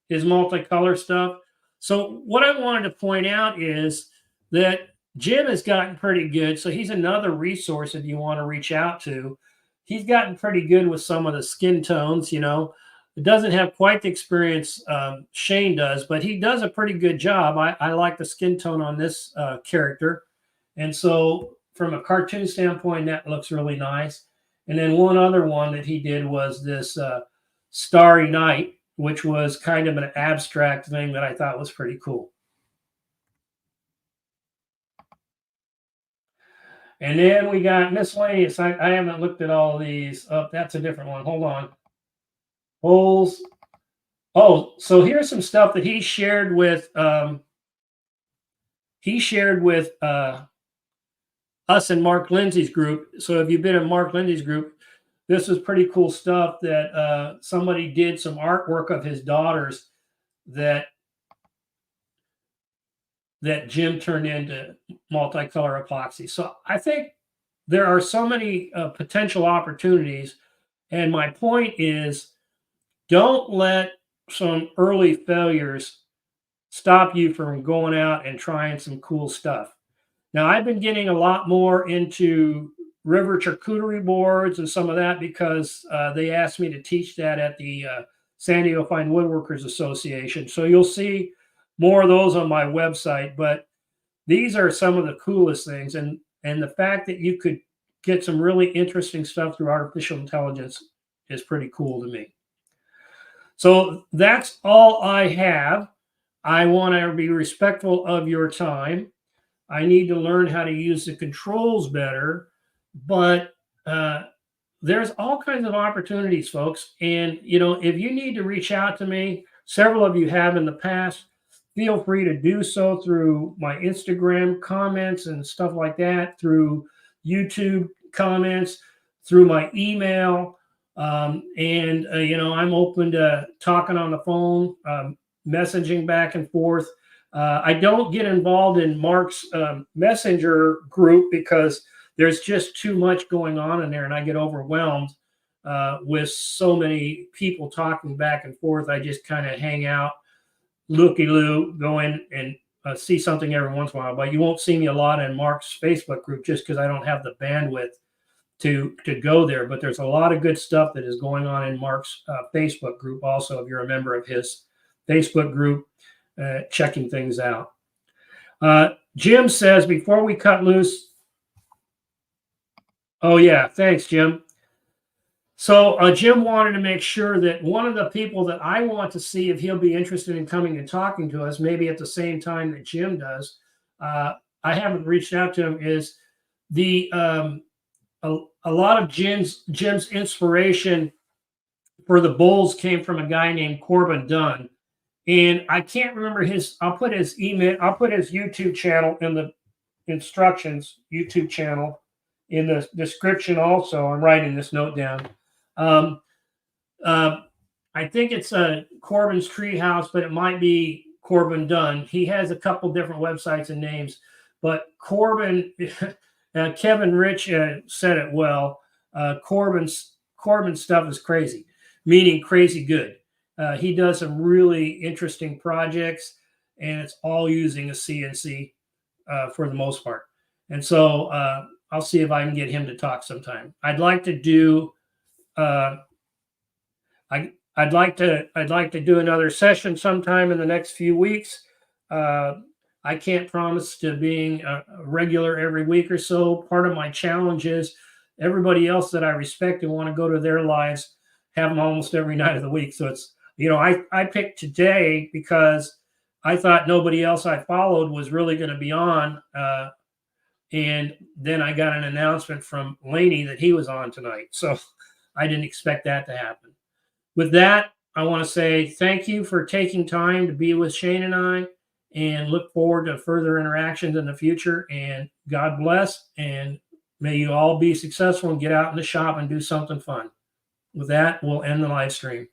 his multicolor stuff. So what I wanted to point out is that Jim has gotten pretty good. So he's another resource if you want to reach out to. He's gotten pretty good with some of the skin tones. It doesn't have quite the experience Shane does, but he does a pretty good job. I like the skin tone on this character. And so from a cartoon standpoint, that looks really nice. And then one other one that he did was this Starry Night, which was kind of an abstract thing that I thought was pretty cool. And then we got miscellaneous. I haven't looked at all of these. Oh, that's a different one. Hold on. Holes. Oh, so here's some stuff that he shared with us and Mark Lindsay's group. So if you've been in Mark Lindsay's group, this is pretty cool stuff that somebody did some artwork of his daughters that Jim turned into multicolor epoxy. So I think there are so many potential opportunities. And my point is, don't let some early failures stop you from going out and trying some cool stuff. Now, I've been getting a lot more into river charcuterie boards and some of that because they asked me to teach that at the San Diego Fine Woodworkers Association. So you'll see more of those on my website, but these are some of the coolest things. And the fact that you could get some really interesting stuff through artificial intelligence is pretty cool to me. So that's all I have. I want to be respectful of your time. I need to learn how to use the controls better, but there's all kinds of opportunities, folks. And, you know, if you need to reach out to me, several of you have in the past, feel free to do so through my Instagram comments and stuff like that, through YouTube comments, through my email. You know, I'm open to talking on the phone, messaging back and forth. I don't get involved in Mark's messenger group because there's just too much going on in there and I get overwhelmed with so many people talking back and forth. I just kind of hang out, looky-loo, go in and see something every once in a while. But you won't see me a lot in Mark's Facebook group just because I don't have the bandwidth to go there. But there's a lot of good stuff that is going on in Mark's Facebook group also, if you're a member of his Facebook group, checking things out. Jim says, before we cut loose, oh yeah, thanks, Jim. So Jim wanted to make sure that one of the people that I want to see if he'll be interested in coming and talking to us, maybe at the same time that Jim does, I haven't reached out to him, is the a lot of Jim's inspiration for the bowls came from a guy named Corbin Dunn. And I can't remember his, I'll put his email, I'll put his YouTube channel in the instructions, YouTube channel in the description also. I'm writing this note down. I think it's Corbin's Treehouse, but it might be Corbin Dunn. He has a couple different websites and names, but Corbin, Kevin Rich said it well. Corbin's stuff is crazy, meaning crazy good. He does some really interesting projects, and it's all using a CNC for the most part. And so I'll see if I can get him to talk sometime. I'd like to do I'd like to do another session sometime in the next few weeks. I can't promise to being a regular every week or so. Part of my challenge is everybody else that I respect and want to go to their lives have them almost every night of the week. So it's, you know, I picked today because I thought nobody else I followed was really going to be on. And then I got an announcement from Laney that he was on tonight. So I didn't expect that to happen. With that, I want to say thank you for taking time to be with Shane and I, and look forward to further interactions in the future. And God bless, and may you all be successful and get out in the shop and do something fun. With that, we'll end the live stream.